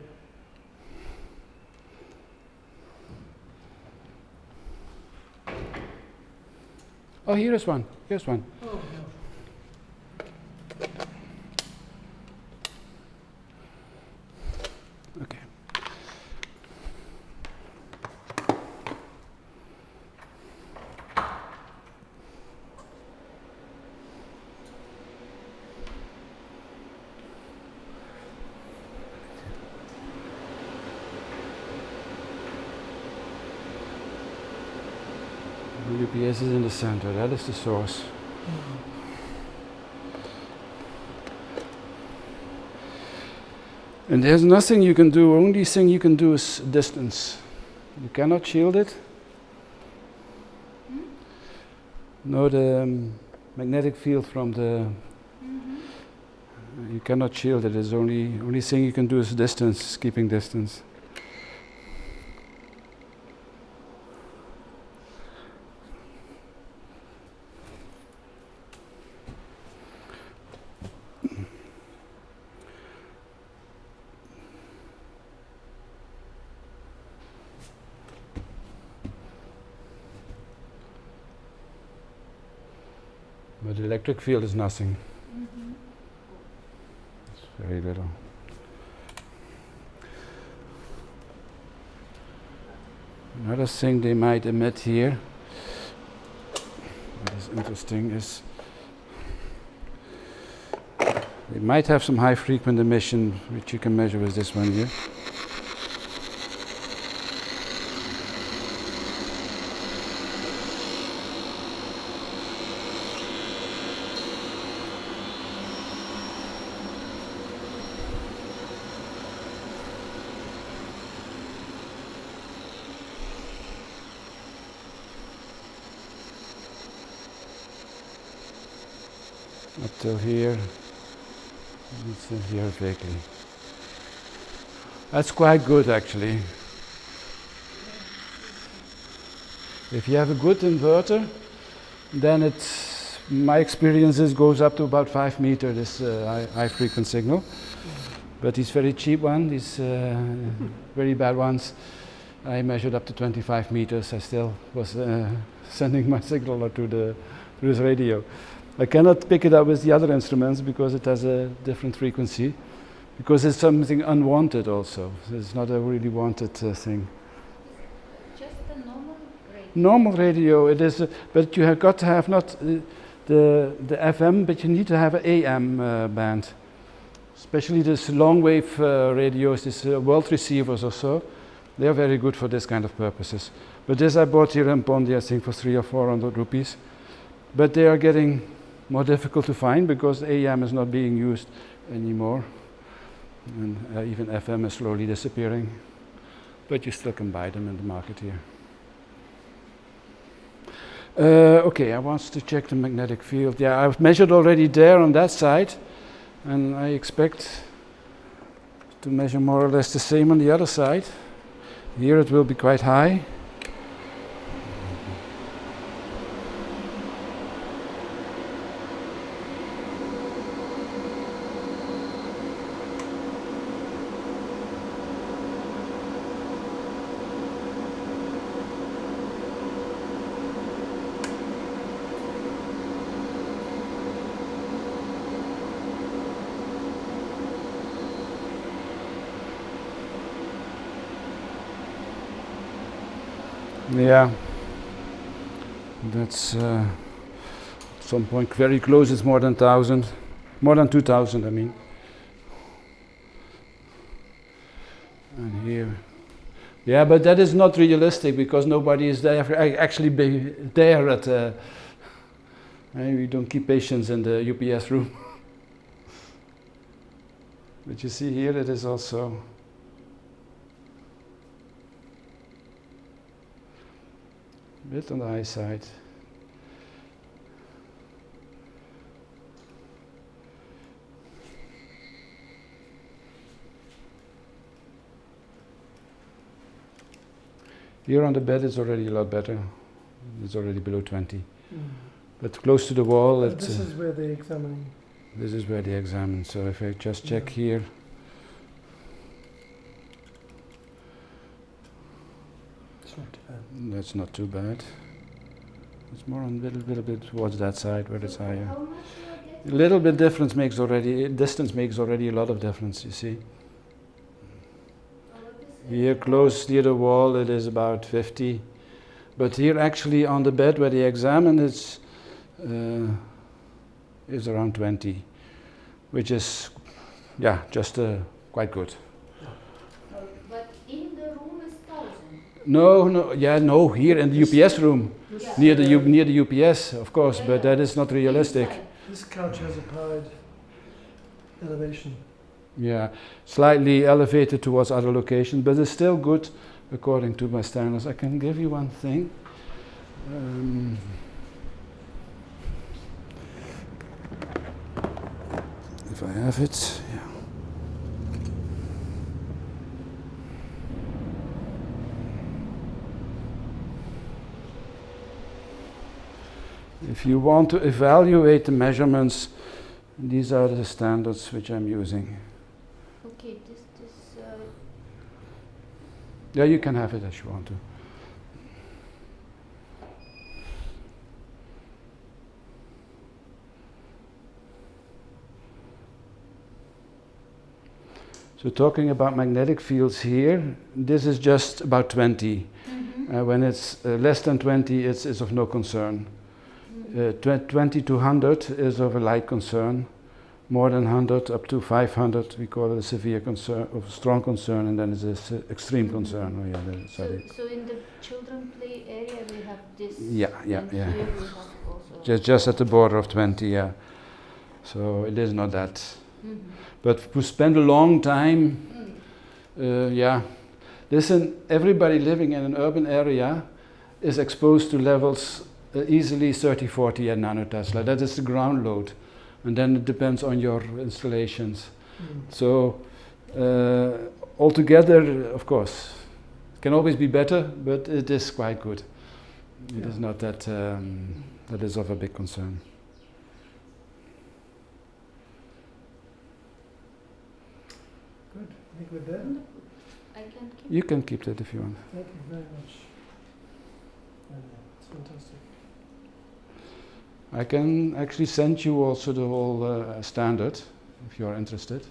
Oh, here is one. Here's one. Oh, Okay. The UPS is in the center. That is the source. And there's nothing you can do. Only thing you can do is distance. You cannot shield it. No, the magnetic field from the. You cannot shield it. There's only thing you can do is distance, keeping distance. But the electric field is nothing. Mm-hmm. It's very little. Another thing they might emit here, what is interesting, is they might have some high frequent emission, which you can measure with this one here. Up till here, and it's here vaguely. That's quite good actually. If you have a good inverter, then it's, my experience is, goes up to about 5 meters, this high frequency signal. But these very cheap ones, these very bad ones, I measured up to 25 meters. I still was sending my signal to this radio. I cannot pick it up with the other instruments because it has a different frequency, because it's something unwanted also. It's not a really wanted thing. Just a normal radio. Normal radio, it is, but you have got to have not the FM, but you need to have an AM band. Especially this long wave radios, these world receivers or so, they are very good for this kind of purposes. But this I bought here in Bondi, I think for 300 or 400 rupees. But they are getting more difficult to find because AM is not being used anymore. And even FM is slowly disappearing. But you still can buy them in the market here. Okay, I want to check the magnetic field. Yeah, I've measured already there on that side. And I expect to measure more or less the same on the other side. Here it will be quite high. Yeah, that's some point very close. It's more than 1,000, more than 2,000. I mean. And here, yeah, but that is not realistic because nobody is there. Actually, there at. We don't keep patients in the UPS room. But you see here, it is also. A bit on the high side. Here on the bed it's already a lot better. It's already below 20. But close to the wall This is where they're examining. This is where they examine. So if I just check here. Not too bad. That's not too bad. It's more on a little bit towards that side where it's higher. How much you A little bit difference makes already, distance makes already a lot of difference, you see. Here close near the wall it is about 50. But here actually on the bed where they examine it's is around 20. Which is, yeah, just quite good. But in the room is 1,000. No, here in the UPS room, Yeah. near the UPS, of course, Yeah, but yeah. that is not realistic. Inside. This couch has a powered elevation. Yeah, slightly elevated towards other locations, but it's still good according to my standards. I can give you one thing. If I have it, yeah. If you want to evaluate the measurements, these are the standards which I'm using. Okay, this Yeah, you can have it as you want to. So talking about magnetic fields here, this is just about 20. When it's less than 20, it's of no concern. 20 to 100 is of a light concern. More than 100, up to 500, we call it a severe concern, of strong concern, and then it's an extreme concern. Oh, yeah, so in the children play area we have this. Yeah. Here we have also. Just at the border of 20, yeah. So it is not that. But to spend a long time, listen, everybody living in an urban area is exposed to levels easily 30, 40 at nanotesla. That is the ground load. And then it depends on your installations. So altogether, of course, it can always be better, but it is quite good. It is not that that is of a big concern. Good. I think we're there. I can keep. You can keep that if you want. Thank you very much. It's fantastic. I can actually send you also the whole standard, if you are interested.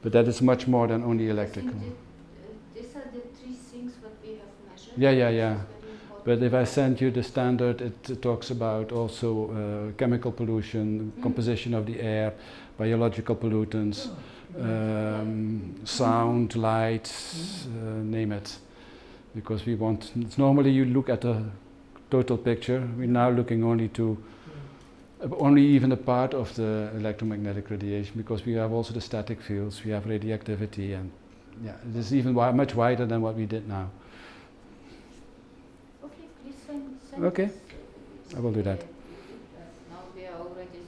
But that is much more than only electrical. These are the three things what we have measured. Yeah. But if I send you the standard, it talks about also chemical pollution, composition of the air, biological pollutants, sound, light, name it. Because we want, normally you look at a total picture. We're now looking only even a part of the electromagnetic radiation, because we have also the static fields, we have radioactivity, and it is even much wider than what we did now. Okay, please send Okay, us. I will do that. Now we are already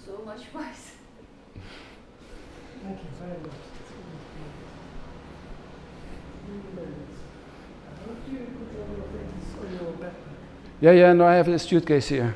so much wiser. Thank you very much. I hope you put all your things on your backpack. Yeah, no, I have a suitcase here.